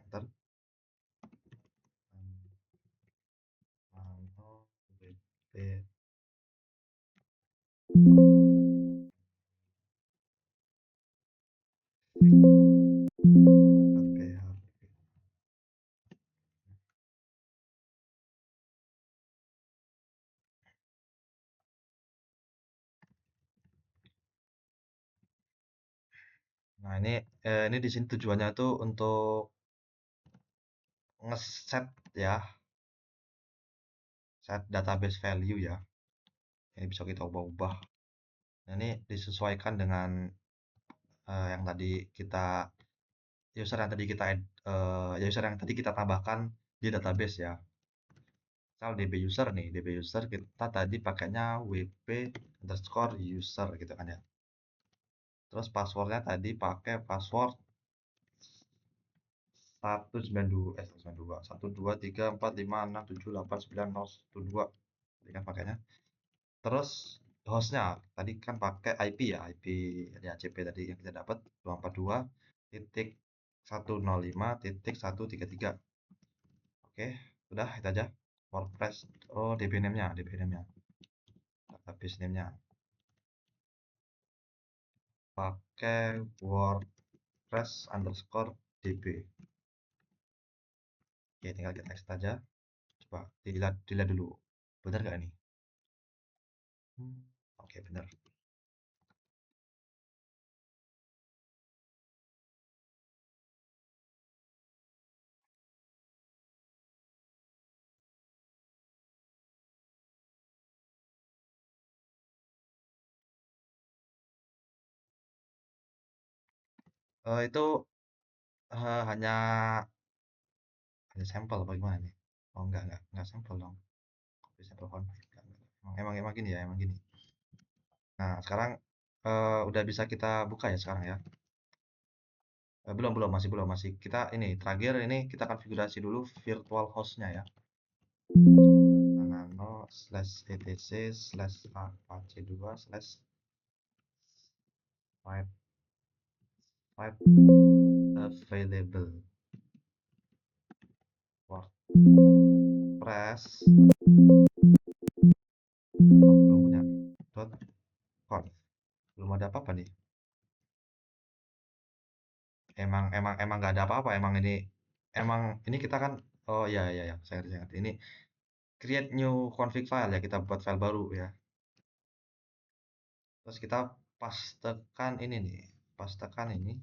Enter. wp .php. Nah, ini di sini tujuannya tuh untuk ngeset ya, set database value ya. Ini bisa kita ubah-ubah. Nah, ini disesuaikan dengan yang tadi kita user yang tadi kita tambahkan di database ya. Misal db user nih, db user kita tadi pakainya wp underscore user gitu kan ya. Terus passwordnya tadi pakai password 192 123456789 tadi kan pakainya. Terus hostnya tadi kan pakai IP ya, IP DHCP tadi yang kita dapat 242.105.133. Oke, udah itu aja. WordPress, oh DB name-nya, database name-nya pakai WordPress underscore DB. Oke, tinggal kita text aja. Coba dilihat dulu. Benar nggak ini? Oke, benar. Itu hanya sampel apa gimana nih? Oh enggak sampel dong. Copy sampel config. Enggak. Emang gini ya, emang gini. Nah, sekarang udah bisa kita buka ya sekarang ya. Belum belum masih belum masih. Kita ini terakhir ini kita konfigurasi dulu virtual hostnya ya. Nano slash etc slash apache 2 slash five available. Word. wordpress belum punya .conf, belum ada apa-apa nih. Emang nggak ada apa-apa, emang ini kita kan, oh iya iya ya, saya ngerti ini create new config file ya, kita buat file baru ya. Terus kita pastekan ini nih, pastekan ini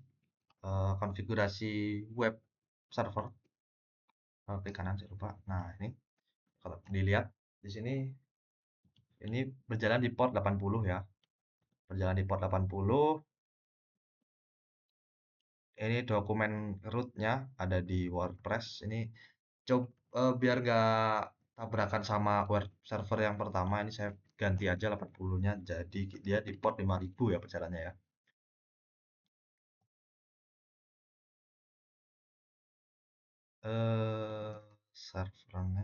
konfigurasi web server. Klik kanan saya lupa. Nah ini kalau dilihat di sini ini berjalan di port 80 ya, berjalan di port 80. Ini dokumen rootnya ada di WordPress. Ini coba biar gak tabrakan sama web server yang pertama, ini saya ganti aja 80-nya jadi dia di port 5000 ya berjalannya ya. Servernya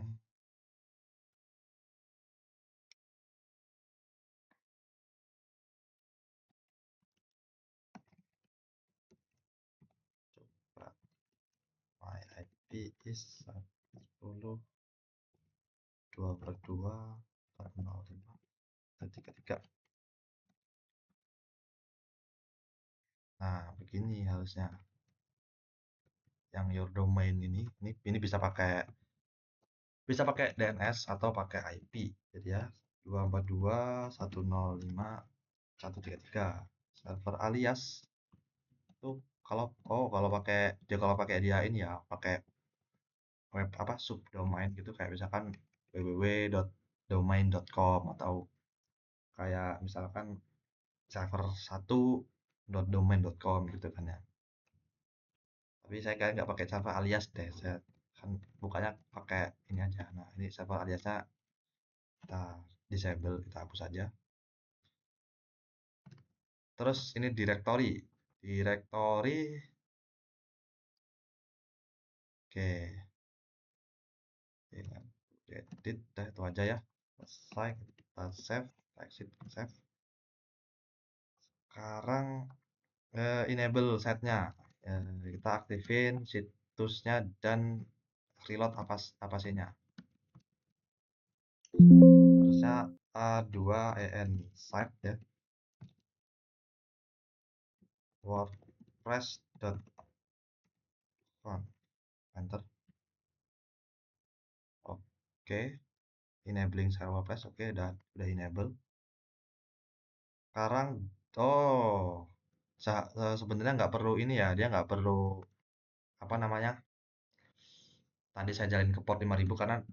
coba my IP is 10 2/2 405 33. Nah begini harusnya yang your domain ini bisa pakai DNS atau pakai IP. Jadi ya 242.105.133 server alias itu kalau pakai dia ini ya pakai web apa subdomain gitu kayak misalkan www.domain.com atau kayak misalkan server1.domain.com gitu kan ya. Tapi saya kayak nggak pakai server alias deh, saya kan bukanya pakai ini aja. Nah ini server aliasnya kita disable, kita hapus aja. Terus ini directory oke, edit dah itu aja ya, selesai kita save, exit save. Sekarang enable setnya, kita aktifin situsnya dan reload apasinya harusnya A2 site ya, wordpress.com, enter. Oke, enabling share WordPress, oke udah enable. Sekarang oh sebenarnya nggak perlu ini ya, dia nggak perlu apa namanya, tadi saya jalin ke port 5000 karena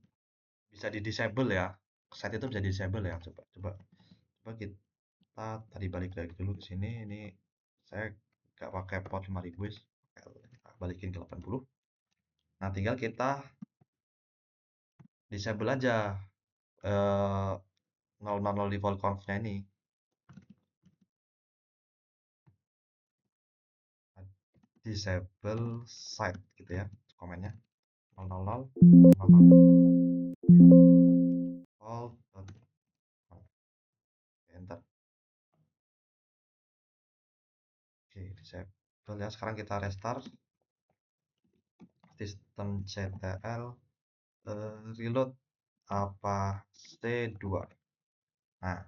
bisa di disable ya, set itu bisa di disable ya. Coba kita tadi balik lagi dulu ke sini. Ini saya nggak pakai port 5000 guys, balikin ke 80. Nah tinggal kita disable aja 000 default confnya ini, disable site gitu ya komennya 000 default, enter. Oke disable ya. Sekarang kita restart sistemctl, reload apac2. Nah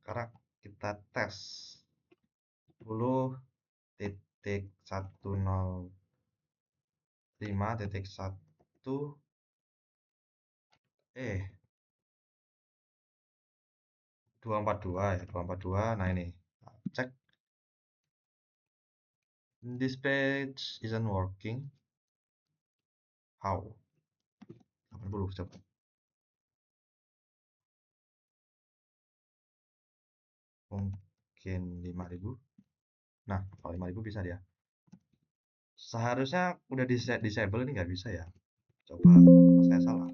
sekarang kita tes 10.105.1 242 ya, 242. Nah ini cek, this page isn't working, how 80 coba. Mungkin 5000. Nah kalau 5000 bisa dia, seharusnya udah disable, ini nggak bisa ya, coba saya salah.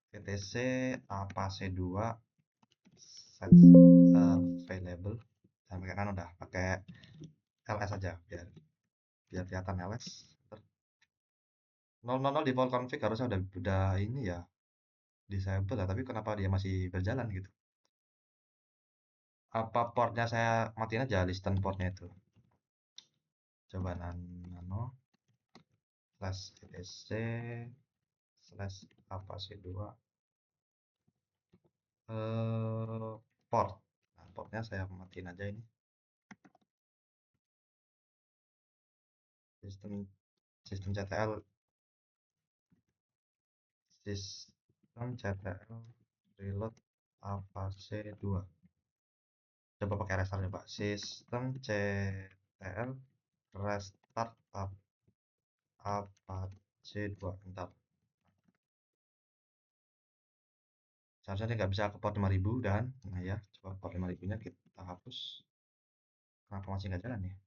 etc apac2 set available, dan pakai kan udah pakai ls aja biar kelihatan ls. 000 default config harusnya udah ini ya disable lah, tapi kenapa dia masih berjalan gitu? Apa portnya saya matiin aja listen portnya itu, coba nano slash etc slash apa sih 2 port. Nah, portnya saya matiin aja ini. Sistem sistem CTL reload apa C2. Coba pakai restart coba. Sistem CTL restart apa C2. Bentar. Seharusnya dia nggak bisa ke port 5000 dan nah ya, coba port 5000 nya kita hapus. Kenapa masih nggak jalan ya?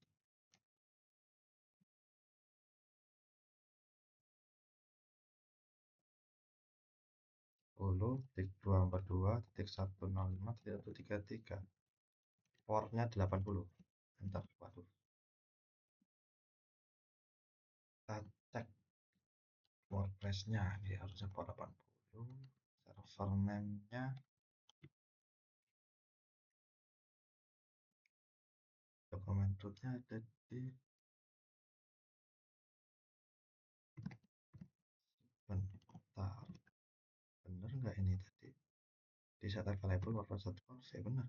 10.242.105.133 portnya 80. Bentar, waduh. Kita cek WordPress-nya, ini harusnya port 80. Server name-nya dokumen root-nya ada di bentar. Bener nggak ini tadi? Di set available WordPress ya bener.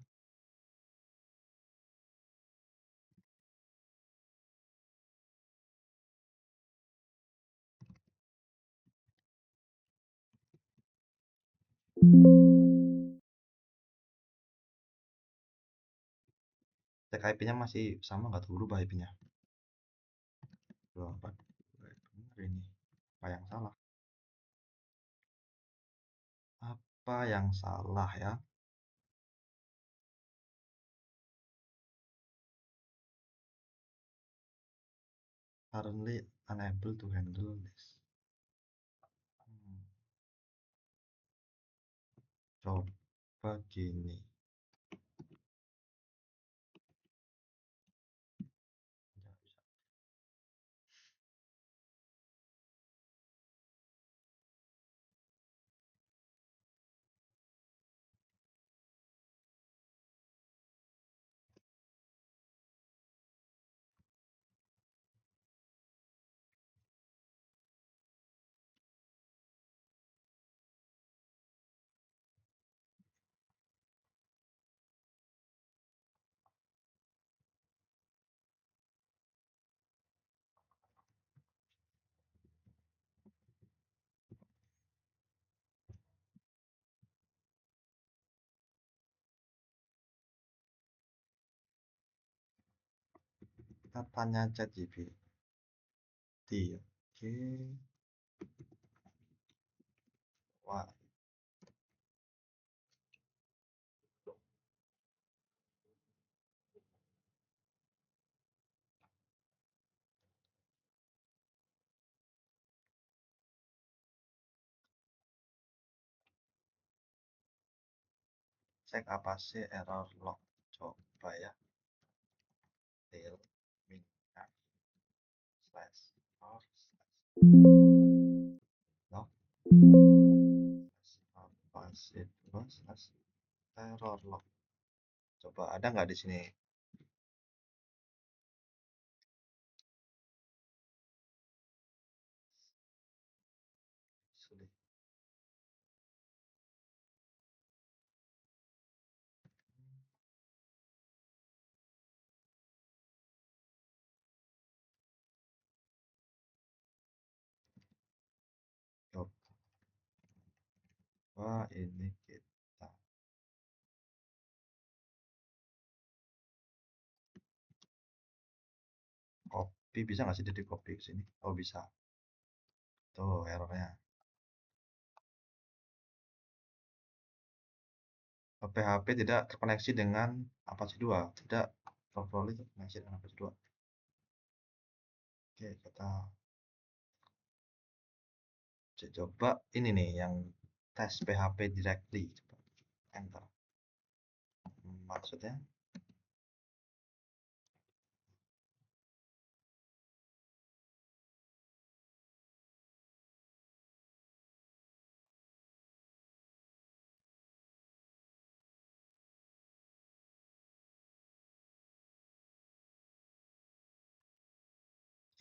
Cek IP-nya masih sama nggak tuh, berubah IP-nya? 24. Bener ini. Apa yang salah? Apa yang salah ya? Currently unable to handle this. Coba gini. Nggak bisa. Kita tanya ChatGPT. Oke. Wah, cek apa sih error log. Coba ya. Tail min slash or slash log slash apa sih 2 slash error log. Coba ada nggak di sini? Sulit. Coba ini kita copy, bisa nggak sih jadi copy ke sini? Oh bisa. Tuh errornya. PHP tidak terkoneksi dengan Apache 2. Tidak properly terkoneksi dengan Apache 2. Oke, kita coba ini nih yang tes PHP directly. Coba enter. Maksudnya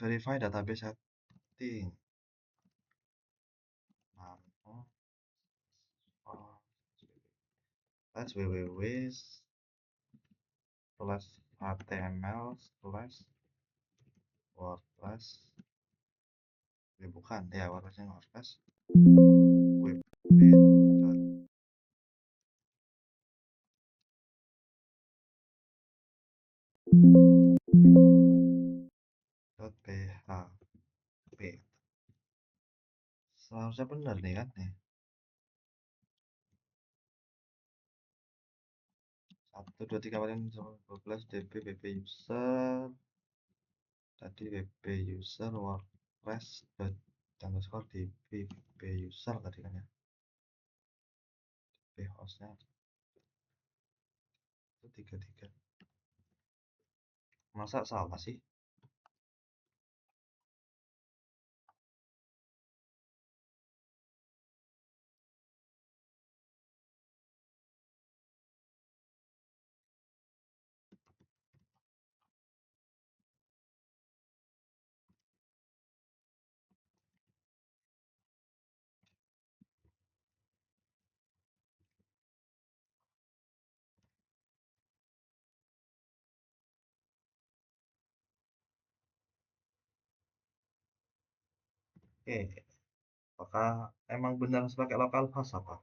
verify database setting. www/html/wordpress bukan ya, WordPressnya WordPress web .php. Seharusnya benar nih kan nih. 1 2 3 4 5 12 db user tadi wp user wordpress underscore db wp user tadi kan ya, wp hostnya itu 33. Masa salah sih? Oke, apakah emang benar sebagai lokal host apa?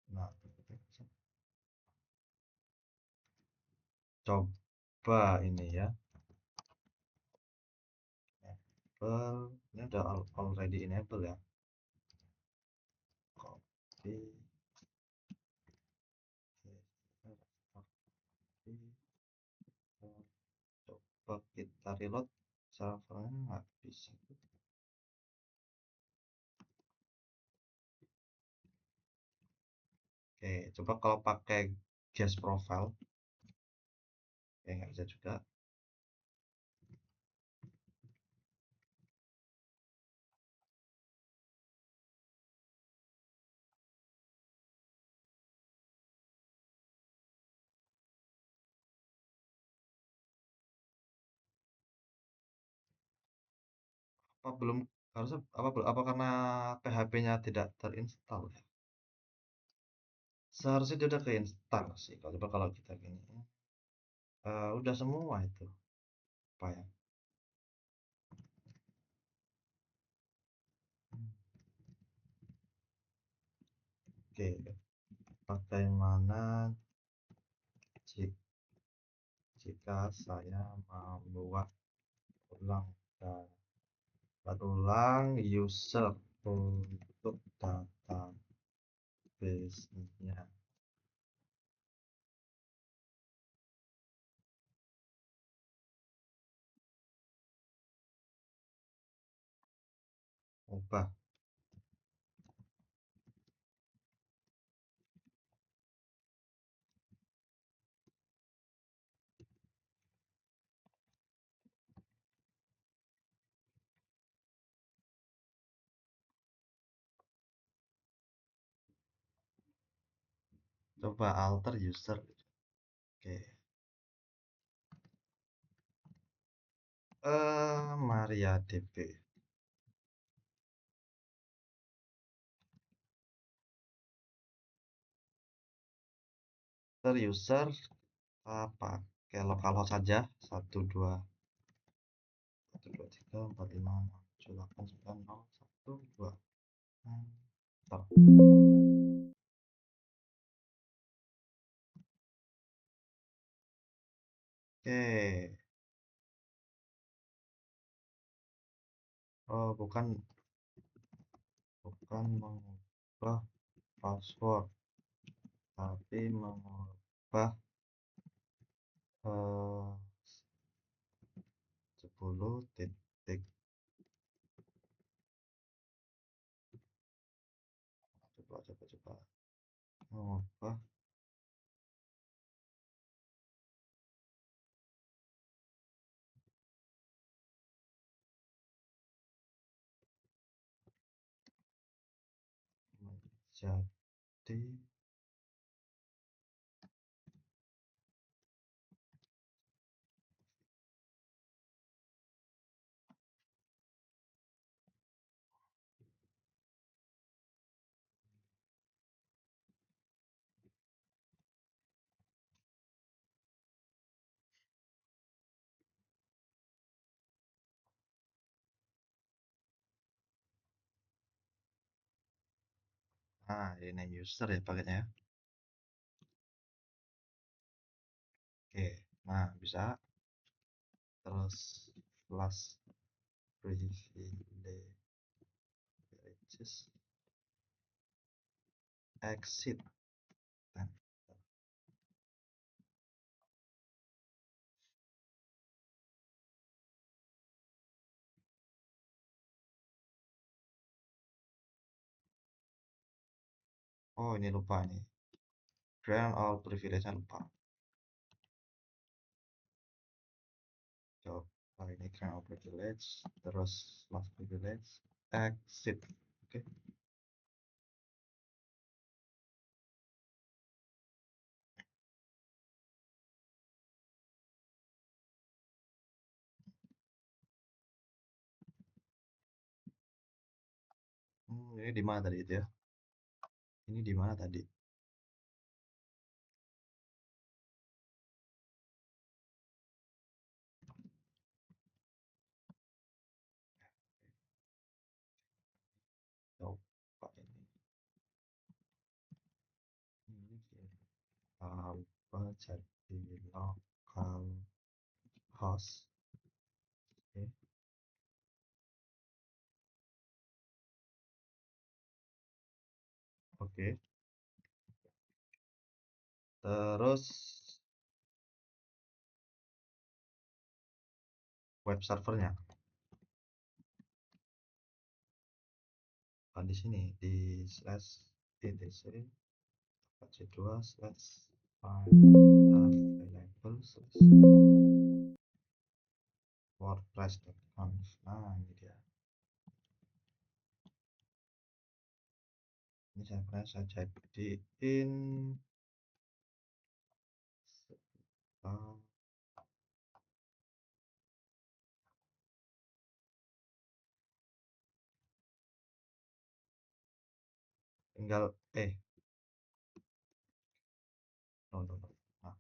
Nah, coba ini ya, enable, ini udah already enable ya, copy, coba kita reload servernya nggak bisa. Oke, coba kalau pakai guest profile ya nggak bisa juga. Apa belum, harusnya apa karena PHP-nya tidak terinstall ya? Seharusnya dia udah keinstal sih. Kalau kita gini, udah semua itu apa ya? Oke, bagaimana jika saya membuat ulang ulang user untuk database-nya? Ubah. Coba alter user. Oke. MariaDB. User pakai localhost saja 12 1 2 3 4 5 6 7 8 9 0 1 2. Stop. Oke. Oh, bukan mengubah password, tapi mengubah 10 titik. Coba mengubah menjadi Nah, ini name user ya paketnya ya. Oke, nah bisa. Terus plus privileges exit. Nah, oh ini lupa nih. Grant all privilege-nya lupa. Coba ini grant all privilege, terus last privilege, exit. Oke. Ini di mana tadi itu ya? Ini di mana tadi? Coba ini. Ini apa jadi local host? Oke. Oke. Terus web servernya. Di sini di slash etc c2 slash available slash wordpress.conf. Nah ini dia, ini saya pernah saya jadiin uh, tinggal no, no, no. Nah,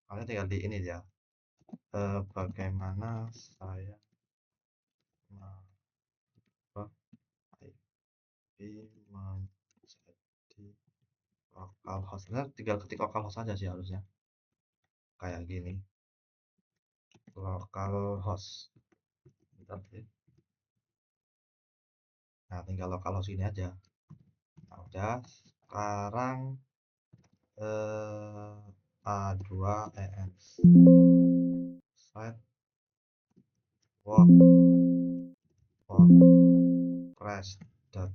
kalian tinggal di ini ya, bagaimana saya merubah IP menjadi localhost. Sebenarnya tinggal ketik localhost aja sih harusnya, kayak gini, localhost. Bentar ya. Nah tinggal localhost ini aja. Nah udah, sekarang A2 site wordpress dot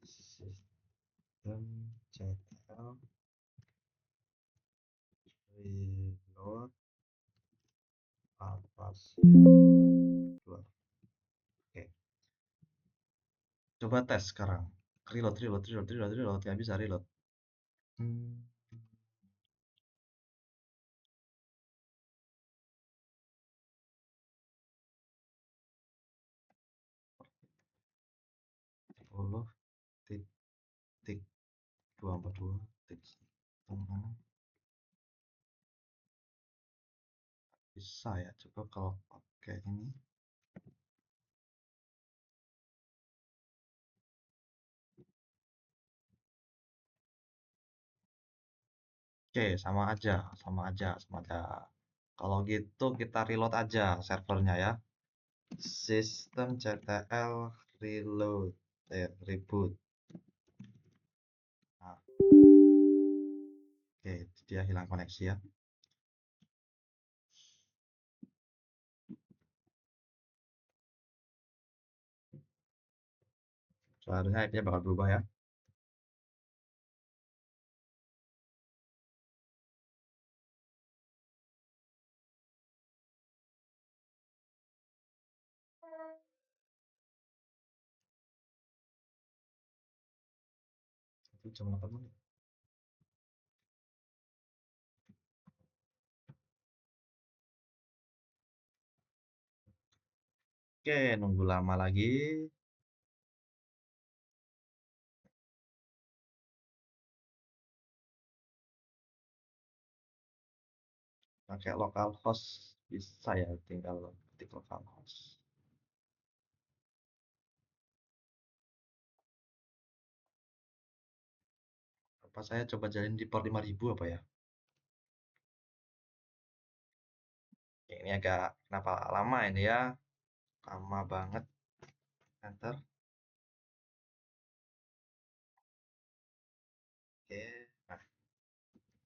system ctl reload apa sih dua. Oke, coba tes sekarang. Reload nggak bisa reload. hmm, 10 titik 242 titik setengah. Bisa ya, coba kalau pakai ini. Oke, sama aja. Kalau gitu kita reload aja servernya ya. Systemctl reload, reboot. Nah, oke, dia hilang koneksi ya. Seharusnya IP-nya bakal berubah ya. Itu jam 8 menit. Oke, nunggu lama lagi. pakai localhost bisa ya, tinggal ketik localhost. Apa saya coba jalin di port 5000 apa ya? Oke, ini agak kenapa lama ini ya? Lama banget. Enter. Oke. Nah,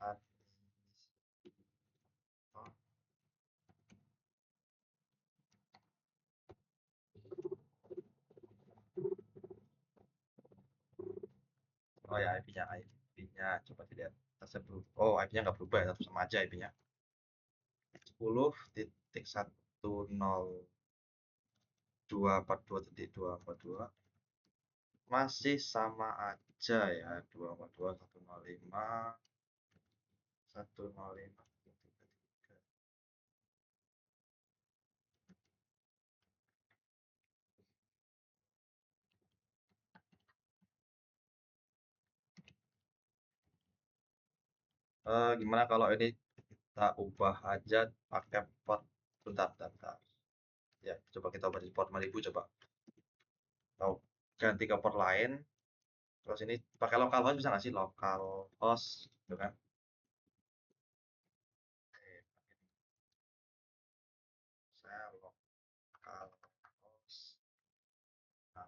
ad- oh ya IP-nya, IP-nya coba tidak tersebut. Oh, IP-nya nggak berubah ya, tetap sama aja IP-nya. 10.102.242 masih sama aja ya, 242.105 105. Gimana kalau ini kita ubah aja pakai port, bentar, bentar, bentar. Ya, coba kita ubah di port 5000 coba. Atau ganti ke port lain. Terus ini pakai localhost bisa nggak sih? Localhost, gitu kan? Oke, saya localhost. Nah,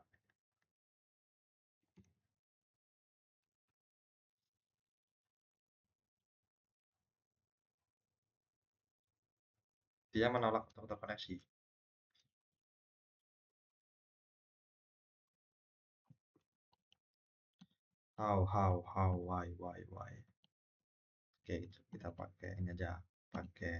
dia menolak untuk terkoneksi. Why? Oke, kita pakai ini aja. Pakai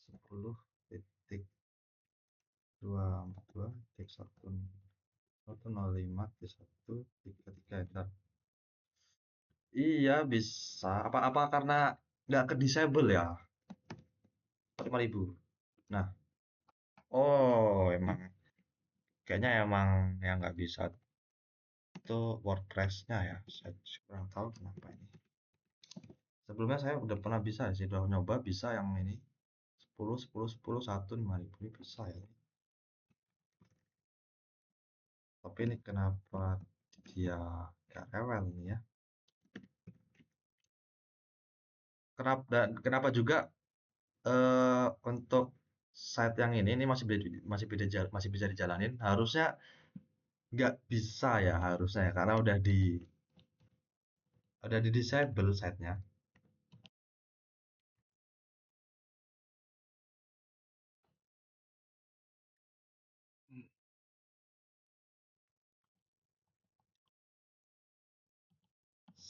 10.242.1.1.005.1.3. Bentar. Iya bisa. Apa karena nggak ke disable ya? 5000. Nah, oh emang kayaknya emang yang nggak bisa itu WordPress-nya ya. Saya kurang tahu kenapa ini. Sebelumnya saya udah pernah bisa sih, udah nyoba bisa yang ini 10.10.10.1.5000 ini bisa ya. Tapi ini kenapa dia nggak rewel ini ya? Kenapa juga untuk site yang ini masih bisa dijalanin? Harusnya nggak bisa ya harusnya ya karena udah di disable site-nya.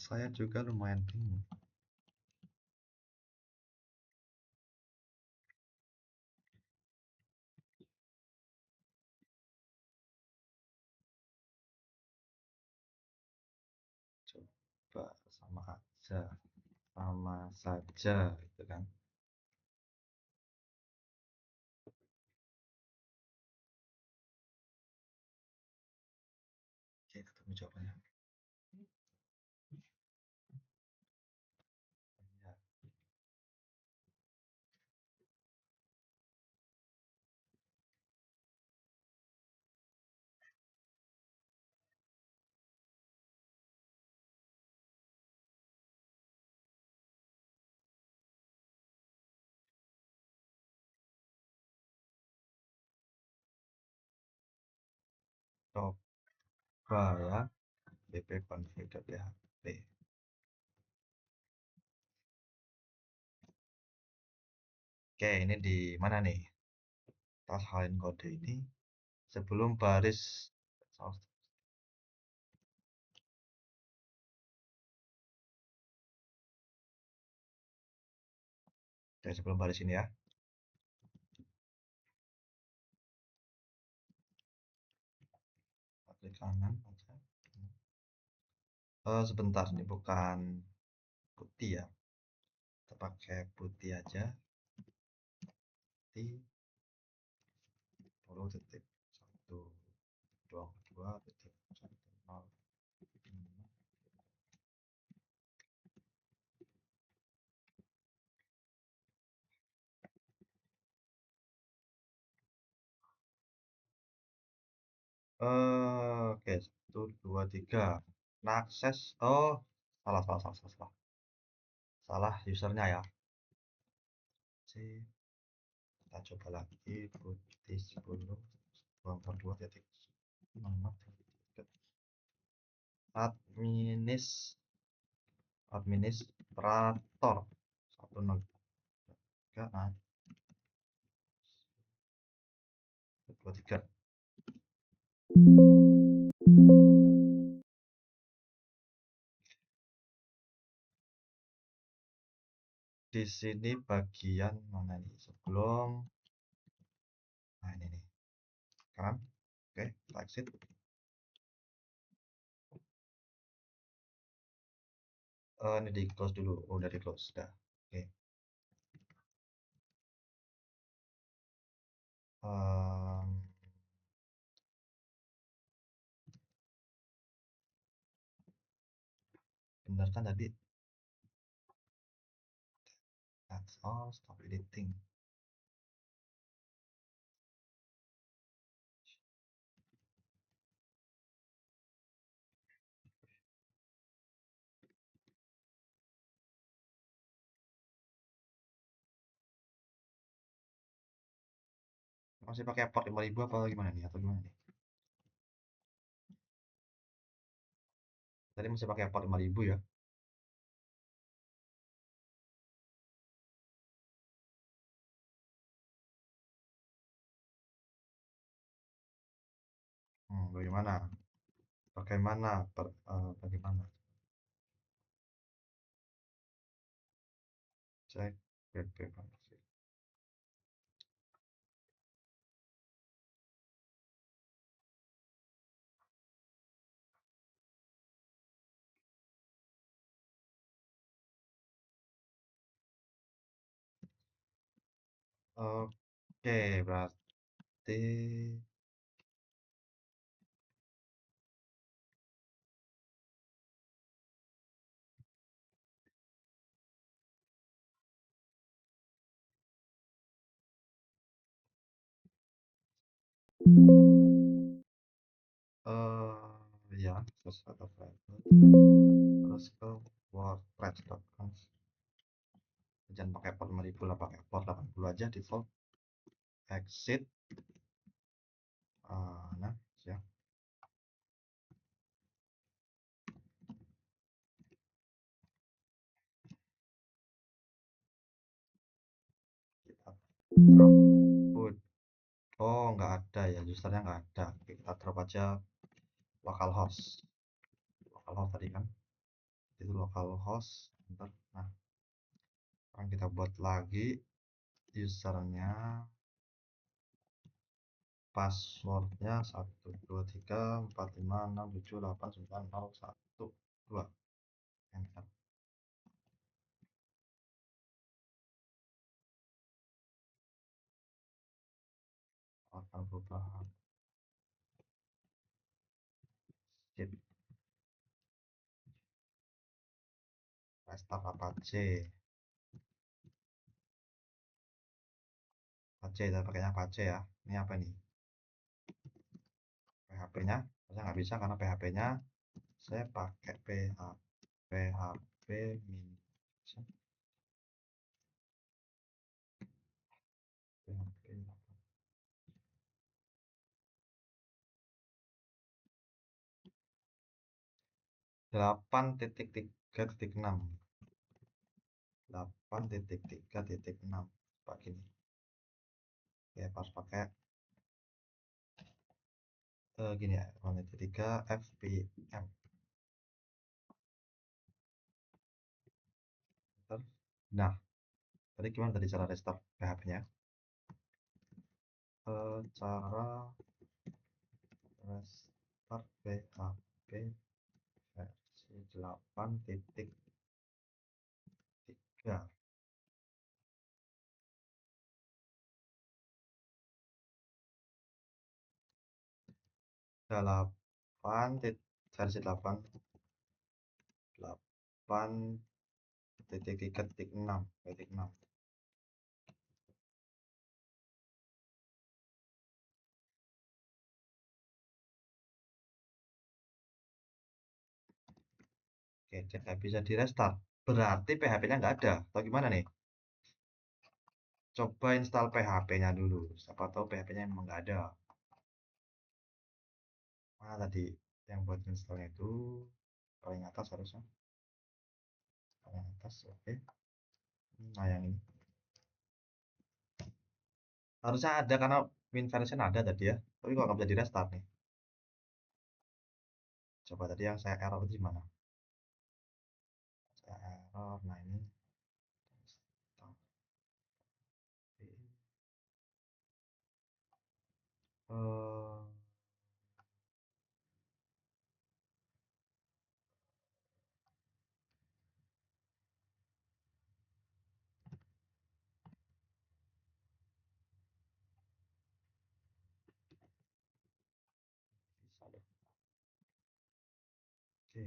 Saya juga lumayan bingung. Coba sama saja gitu kan. Oke, ketemu jawabannya. Ya, coba ya, bp-config.php. Oke, ini di mana nih? Kita salin kode ini sebelum baris. Oke, sebelum baris ini ya. kanan aja. Sebentar, ini bukan putih ya, kita pakai putih aja. Putih 10.122.10. Oke, 1, 2, 3. Nah, akses. Oh, salah, salah, salah, salah, salah. Salah usernya ya. C, kita coba lagi. Putih 10, 242.6. Administrator 103. Nah, 23. Di sini bagian mana nih sebelum, nah ini nih kanan. Oke, kita exit. Ini di close dulu. Oh, udah di close, sudah. Oke. Bener kan tadi? That's all. Stop editing. Masih pakai port 5000 apa gimana nih, atau gimana nih? Tadi masih pakai port 5000 ya? Bagaimana? Bagaimana? Cek PP. Oke, berarti ya, sesuatu private. Terus ke wordpress.com. Jangan pakai port 5000 lah, pakai port 80 aja default. Exit. Nah, siap. Kita drop put. Oh, nggak ada ya, usernya nggak ada. Oke, kita drop aja localhost. Localhost tadi kan, itu localhost. Bentar. Nah, sekarang kita buat lagi usernya, passwordnya 12345678901 2. Enter. Akan perubahan. Sip. Restart Apache. Apache, kita pakainya Apache ya. Ini apa nih? PHP-nya. Saya nggak bisa karena PHP-nya saya pakai PHP min. PHP 8.3.6. 8.3.6 pakai ini ya, pas pakai gini ya, 8.3 fpm. Nah, tadi gimana tadi cara restart PHP nya? Cara restart Start PHP versi 8.3. Versi 8.3.6. Oke, tidak bisa di restart. Berarti PHP-nya nggak ada. Atau gimana nih? Coba install PHP-nya dulu. Siapa tahu PHP-nya memang nggak ada. Mana tadi yang buat installnya itu? Paling atas harusnya. Paling atas, oke. Nah, yang ini. Harusnya ada karena min version ada tadi ya. Tapi kok nggak bisa di restart nih? Coba tadi yang saya error itu gimana? Saya error. Nah, ini. Eh, bisa deh. Oke.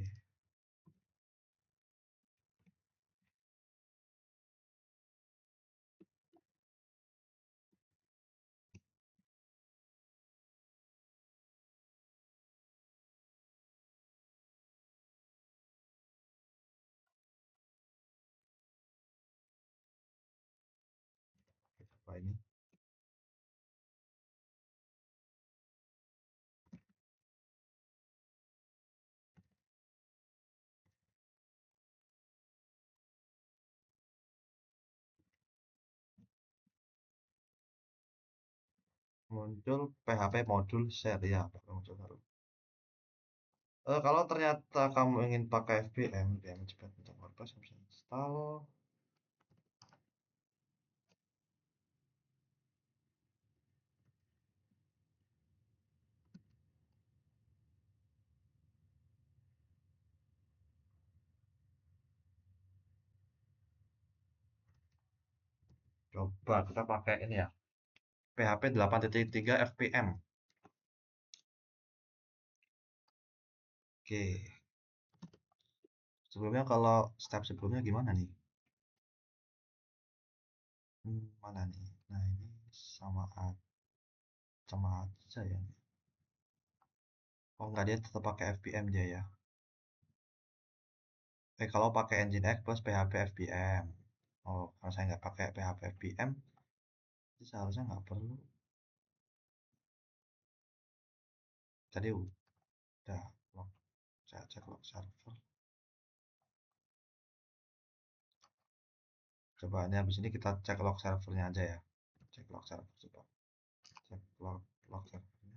Coba ini. Muncul PHP modul share ya, muncul baru. Kalau ternyata kamu ingin pakai FBM, cepat untuk WordPress bisa install. Coba kita pakai ini ya, PHP 8.3 FPM. Oke, sebelumnya kalau step sebelumnya gimana nih? Mana nih? Nah ini sama aja ya. Oh enggak, dia tetap pakai FPM dia ya. Kalau pakai Nginx plus PHP FPM. Oh, kalau saya nggak pakai PHP FPM, itu seharusnya nggak perlu. Tadi udah log, saya cek log server. Coba ini habis ini kita cek log servernya aja ya. Cek log server coba. Cek log servernya.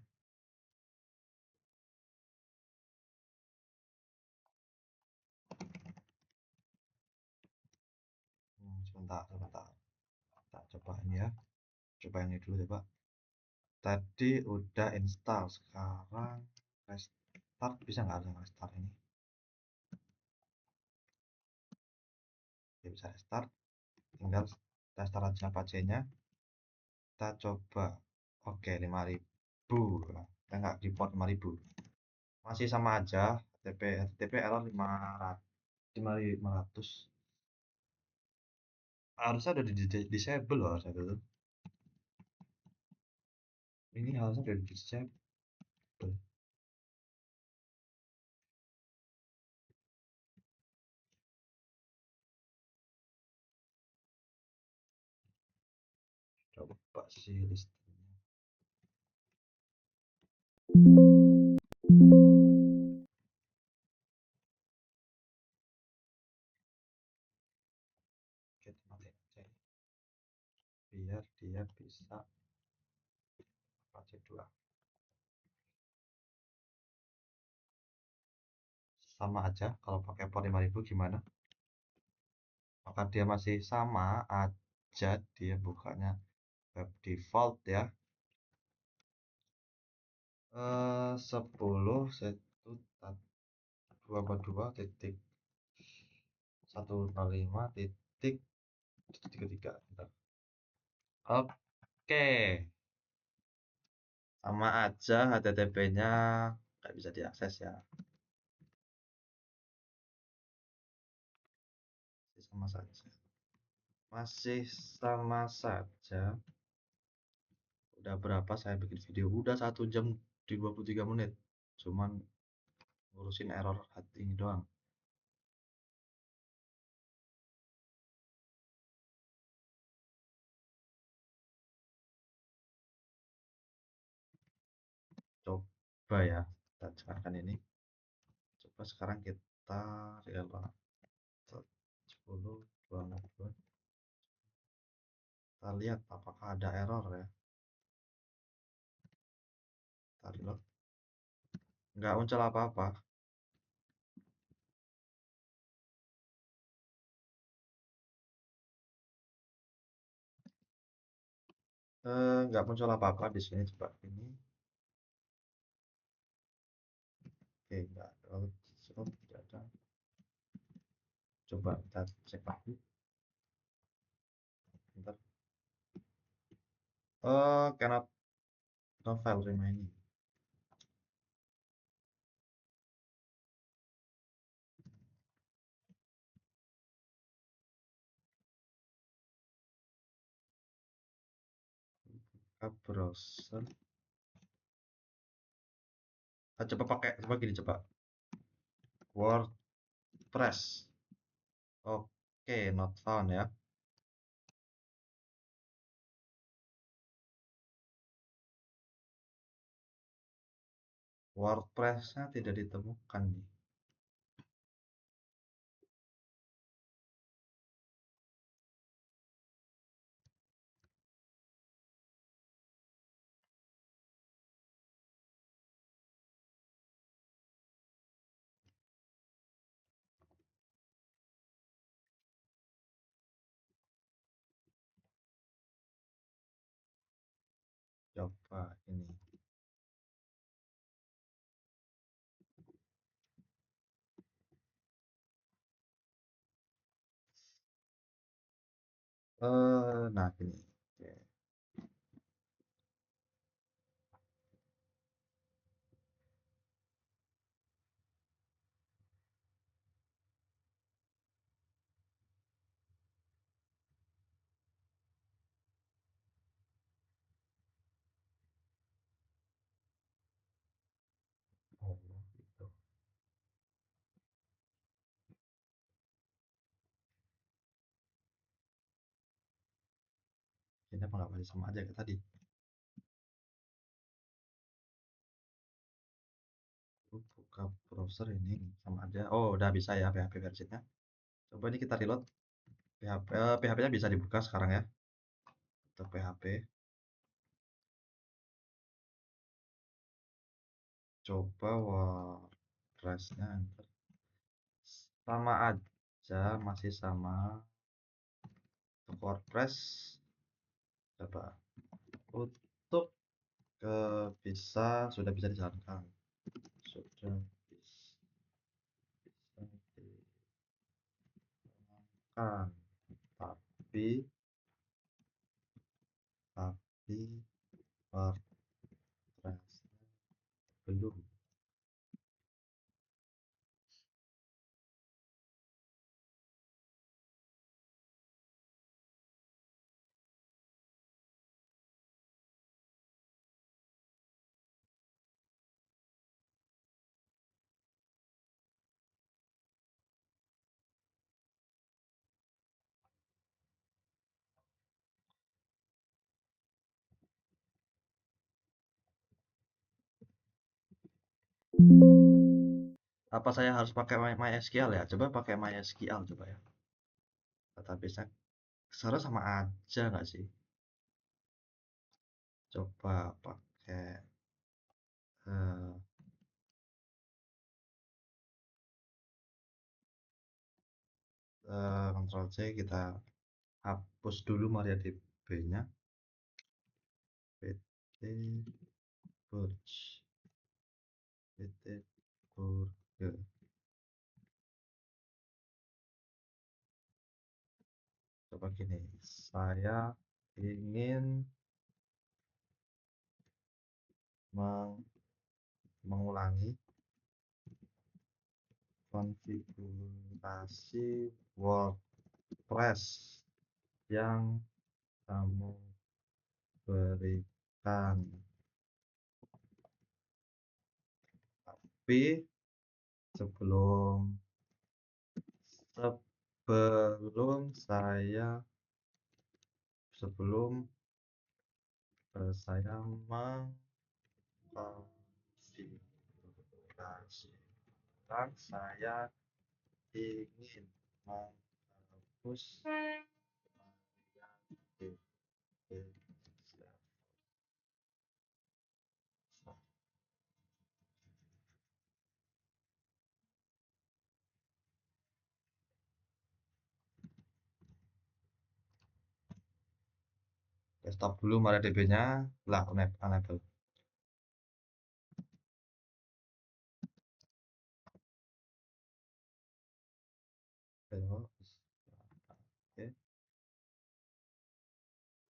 Sebentar. Kita coba ini ya. Coba ini dulu coba. Tadi udah install, sekarang restart bisa nggak ada restart ini? Ya, bisa restart. Tinggal restart aja PC-nya. Kita coba. Oke, 5000. Kita nggak di port 5000. Masih sama aja. HTTP error 500. Harusnya udah di disable loh harusnya dulu. Ini harusnya udah di disable. Coba sih listriknya. Kita matiin aja ini. Biar dia bisa pakai 2. Sama aja kalau pakai port 5000 gimana? Maka dia masih sama aja, dia bukanya web default ya. 10 satu dua puluh dua titik 105 titik 33. Bentar. Oke, sama aja HTTP-nya nggak bisa diakses ya. Masih sama saja. Masih sama saja. Udah berapa saya bikin video? Udah 1 jam di 23 menit. Cuman ngurusin error hati ini doang. Coba ya, kita jalankan ini. Coba sekarang kita reload 10 262. Kita lihat apakah ada error ya. Kita reload. Nggak muncul apa-apa. Nggak muncul apa-apa di sini. Coba ini. Oke, nggak. Lalu tidak ada. Coba kita cek lagi. Bentar. Cannot no file remaining. Buka browser. Coba pakai, coba gini coba. WordPress. Oke, not found ya. WordPress-nya tidak ditemukan nih. Coba ini. Nah gini. Oke. Oh, gitu. Ini apa nggak masih sama aja kayak tadi? Buka browser ini sama aja. Oh, udah bisa ya PHP versinya. Coba ini kita reload. PHP, PHP-nya bisa dibuka sekarang ya. Kita PHP. Coba WordPress-nya. Sama aja, masih sama. Untuk WordPress. Coba. Untuk sudah bisa dijalankan. Sudah bisa dijalankan. Tapi tapi WordPress belum. Apa saya harus pakai MySQL ya? Coba pakai MySQL coba ya. Database-nya seharusnya sama aja nggak sih? Coba pakai eh, Ctrl C, kita hapus dulu MariaDB-nya. PT Purge. Petersburg. Coba gini, saya ingin meng- mengulangi konfigurasi WordPress yang kamu berikan. Tapi sebelum sebelum saya sebelum saya mengkonfigurasikan, saya ingin menghapus stop dulu MariaDB-nya, lah enable. Oke.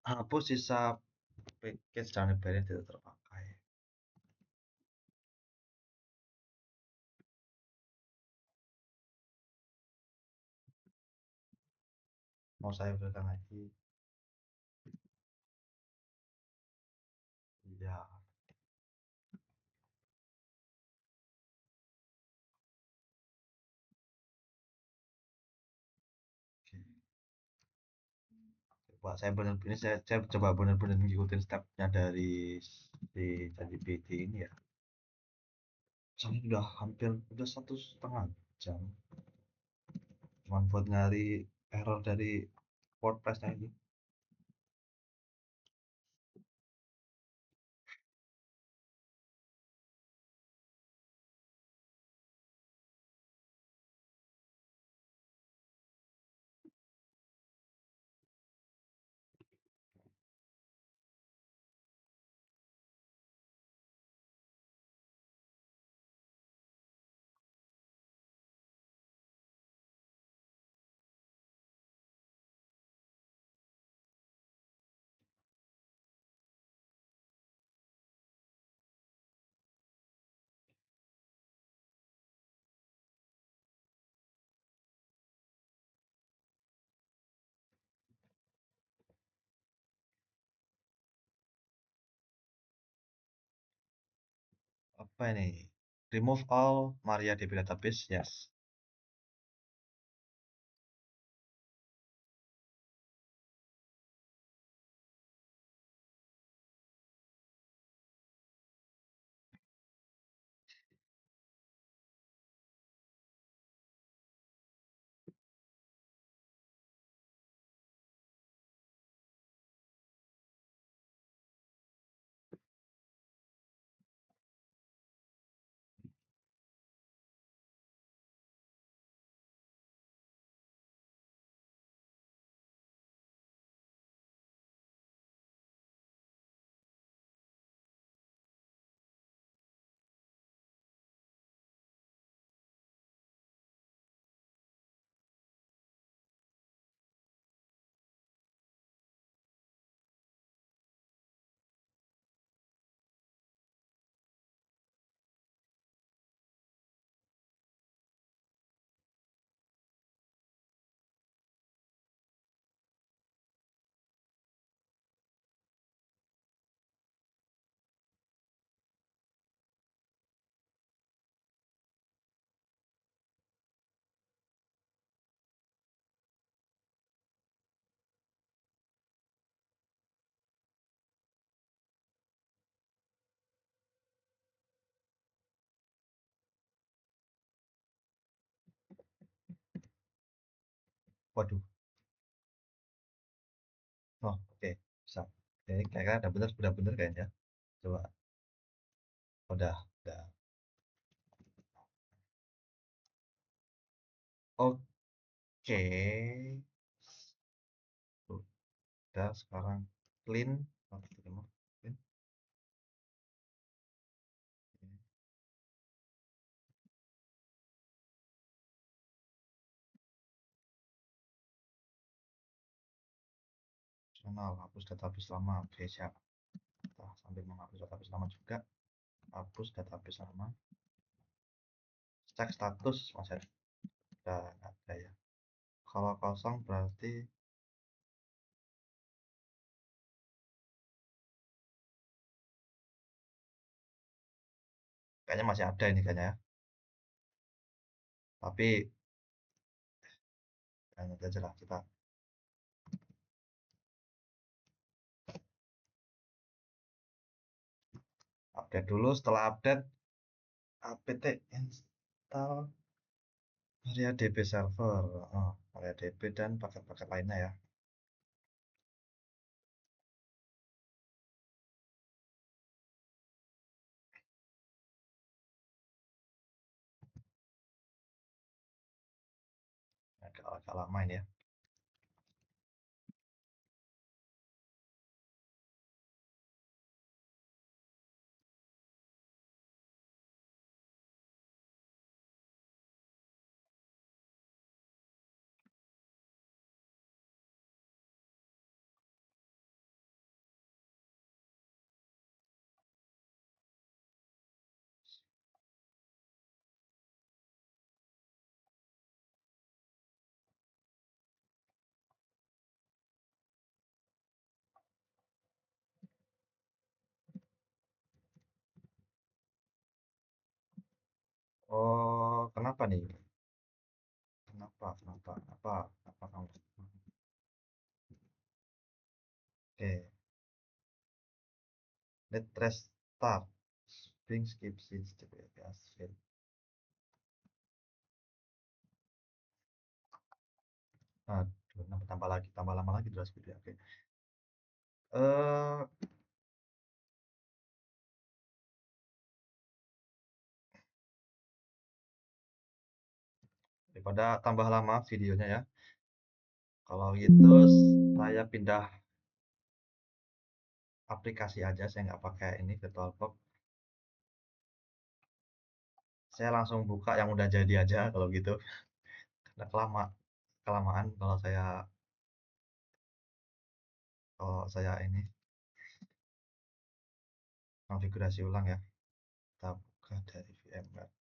Hapus sisa package dan yang tidak terpakai. Mau saya berikan lagi? Ya, oke. Coba saya benar-benar saya coba benar-benar ngikutin stepnya dari si ChatGPT ini ya. Soalnya udah hampir udah 1,5 jam cuma buat nyari error dari WordPress-nya ini. Apa ini? Remove all MariaDB database, yes. Waduh. Oh, oke. Bisa. Ini kayaknya udah bener kayaknya. Coba. Udah. Oke. Udah sekarang clean. Clean. opsional hapus database lama. Oke, siap. Kita sambil menghapus database lama juga, hapus database lama. Cek status masih ada ya. Kalau kosong berarti kayaknya masih ada ini kayaknya ya. Tapi nanti aja lah kita update dulu. Setelah update apt install MariaDB server, MariaDB dan paket-paket lainnya ya. Agak lama ini ya. Oh, kenapa nih? Kenapa? Apa kamu? Oke, let restart. Spring skip sits TPS fail. Aduh, tambah lama lagi terus video. Oke. Eh, daripada tambah lama videonya ya. Kalau gitu saya pindah aplikasi aja, saya nggak pakai ini VirtualBox. Saya langsung buka yang udah jadi aja kalau gitu. Karena kelamaan kalau saya ini konfigurasi ulang ya. Kita buka dari VMware.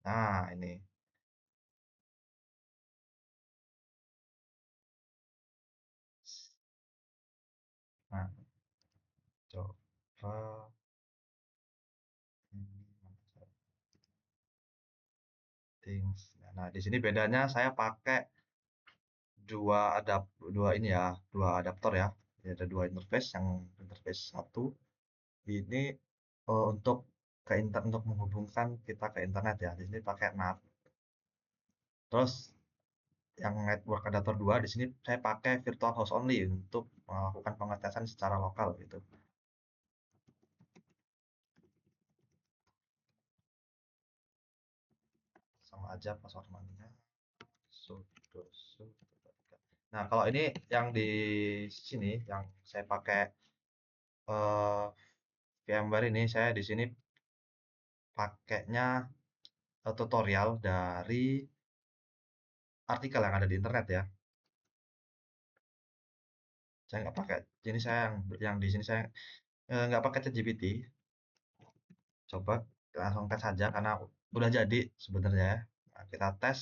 Nah, ini. Nah, coba ini settings. Nah, di sini bedanya saya pakai dua ini ya, dua adaptor ya. Jadi ada dua interface, yang interface satu ini untuk untuk menghubungkan kita ke internet ya. Di sini pakai NAT. Terus yang network adapter 2 di sini saya pakai virtual host only untuk melakukan pengetesan secara lokal gitu. Sama aja password namanya. Sudo sudo. Nah, kalau ini yang di sini yang saya pakai eh, VMware ini, saya di sini pakainya tutorial dari artikel yang ada di internet ya. Saya nggak pakai. Ini saya yang di sini saya nggak pakai ChatGPT. Coba langsung tes saja karena udah jadi sebenarnya ya. Nah, kita tes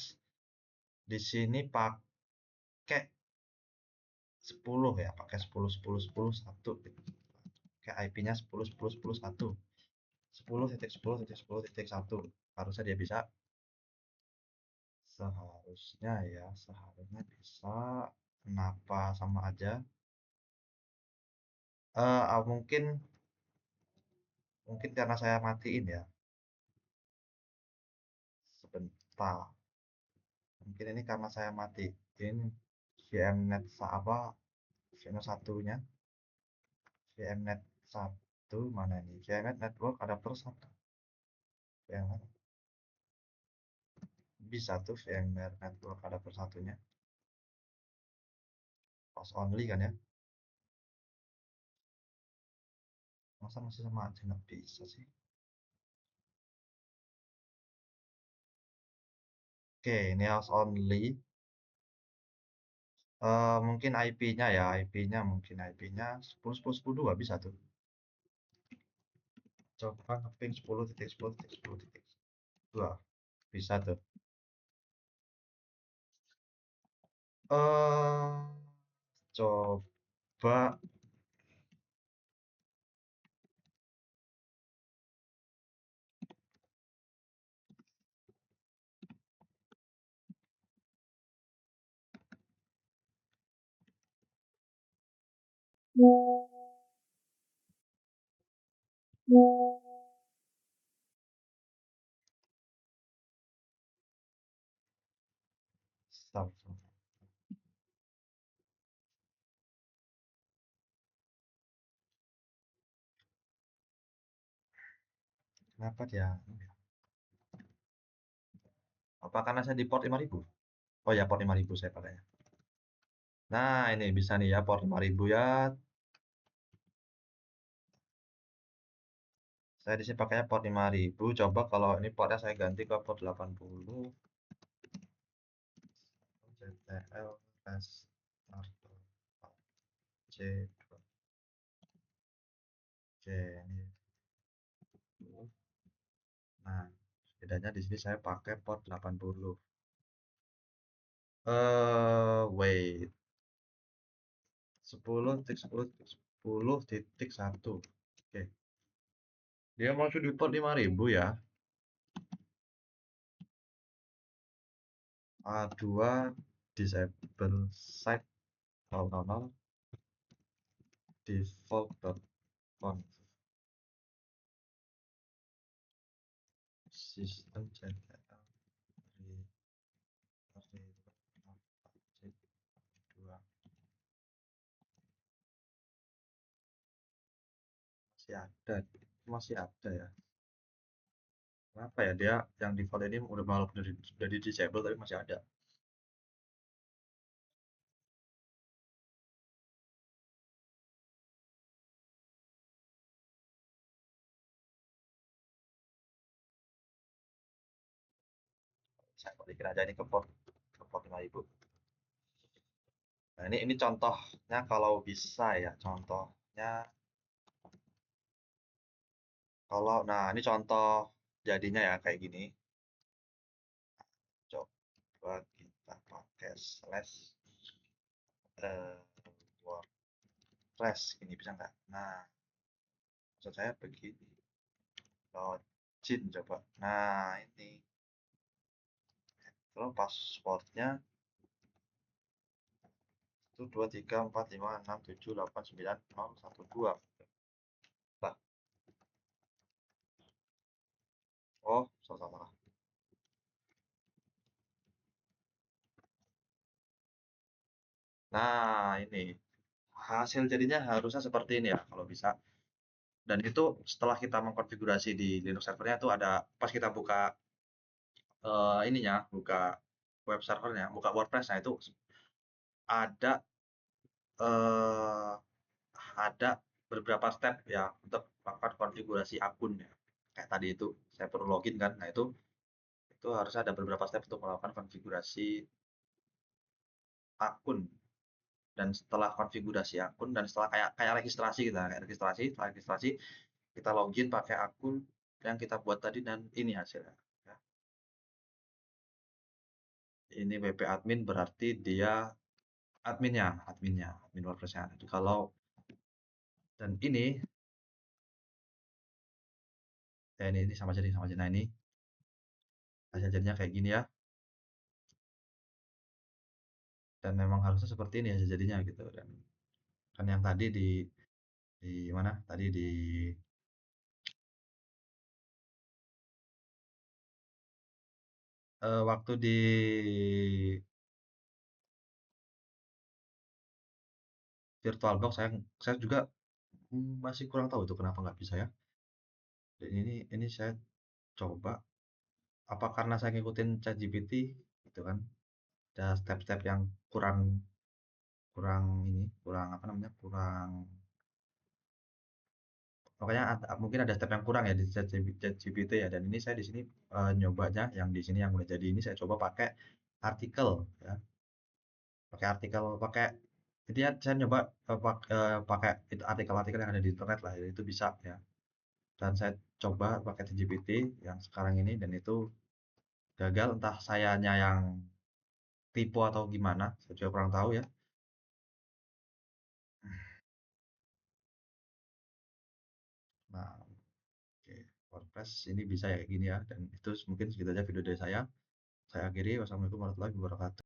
di sini pakai 10 ya, pakai 10 10 10 1 gitu. Kayak IP-nya 10 10 10 1. 10.10.10.1. Harusnya dia bisa, seharusnya bisa. Kenapa sama aja? Mungkin mungkin karena saya matiin ya. Sebentar. Mungkin ini karena saya matiin VMnet VMnet satunya. VMnet satu mana ini? VMnet network adapter satu. VMnet bisa tuh VMware network adapter satunya. Host only kan ya? Masa masih sama aja nggak bisa sih? Oke, ini house only. Mungkin IP-nya ya, IP-nya mungkin IP-nya 10.10.10.2 bisa tuh. Coba ngeping 10.10.10.2 bisa tuh. Eh, coba stop. Kenapa dia? Apa karena saya di port 5000? Oh ya, port 5000 saya pakainya. Nah, ini bisa nih ya port 5000 ya. Saya di sini pakainya port 5000. Coba kalau ini portnya saya ganti ke port 80. CTL S C C ini. Nah, bedanya di sini saya pakai port 80. Wait. 10.10.10.1. Oke. Dia masuk di port 5000 ya. A2 disable site 000 default.conf system CTL dua masih ada ya. Kenapa ya dia yang default ini udah malah udah di disable tapi masih ada. Saya balikin aja ini ke port 5000. Nah, ini contohnya kalau bisa ya, contohnya kalau nah ini contoh jadinya ya kayak gini. Coba kita pakai slash eh, WordPress ini bisa nggak? Nah, maksud saya begini. Login coba. Nah, ini kalau passwordnya itu 2345679 012. Nah, oh, salah salah. Nah, ini hasil jadinya harusnya seperti ini ya kalau bisa. Dan itu setelah kita mengkonfigurasi di Linux servernya itu ada pas kita buka ininya, buka web servernya, buka WordPress, nah itu ada eh, ada beberapa step ya untuk melakukan konfigurasi akun ya. Kayak tadi itu saya perlu login kan. Nah, itu harus ada beberapa step untuk melakukan konfigurasi akun. Dan setelah konfigurasi akun dan setelah kayak kayak registrasi kita, kayak registrasi, setelah registrasi kita login pakai akun yang kita buat tadi dan ini hasilnya. Ya. Ini WP admin berarti dia admin WordPress-nya. Jadi kalau dan ini ya ini sama jadi. Nah, ini hasil jadinya kayak gini ya. Dan memang harusnya seperti ini hasil jadinya gitu. Dan kan yang tadi di mana? Tadi di waktu di VirtualBox saya juga masih kurang tahu itu kenapa nggak bisa ya. Dan ini saya coba apa karena saya ngikutin ChatGPT gitu kan. Ada step-step yang kurang kurang ini, kurang apa namanya? Kurang pokoknya mungkin ada step yang kurang ya di ChatGPT ya dan ini saya di sini nyobanya yang di sini yang udah jadi ini saya coba pakai artikel ya. pakai artikel, pakai jadi ya saya nyoba pakai itu artikel-artikel yang ada di internet lah, itu bisa ya. Dan saya coba pakai ChatGPT yang sekarang ini dan itu gagal, entah sayanya yang tipu atau gimana, saya juga kurang tahu ya. Nah, oke, WordPress ini bisa ya kayak gini ya, dan itu mungkin segitu aja video dari saya. Saya akhiri, wassalamualaikum warahmatullahi wabarakatuh.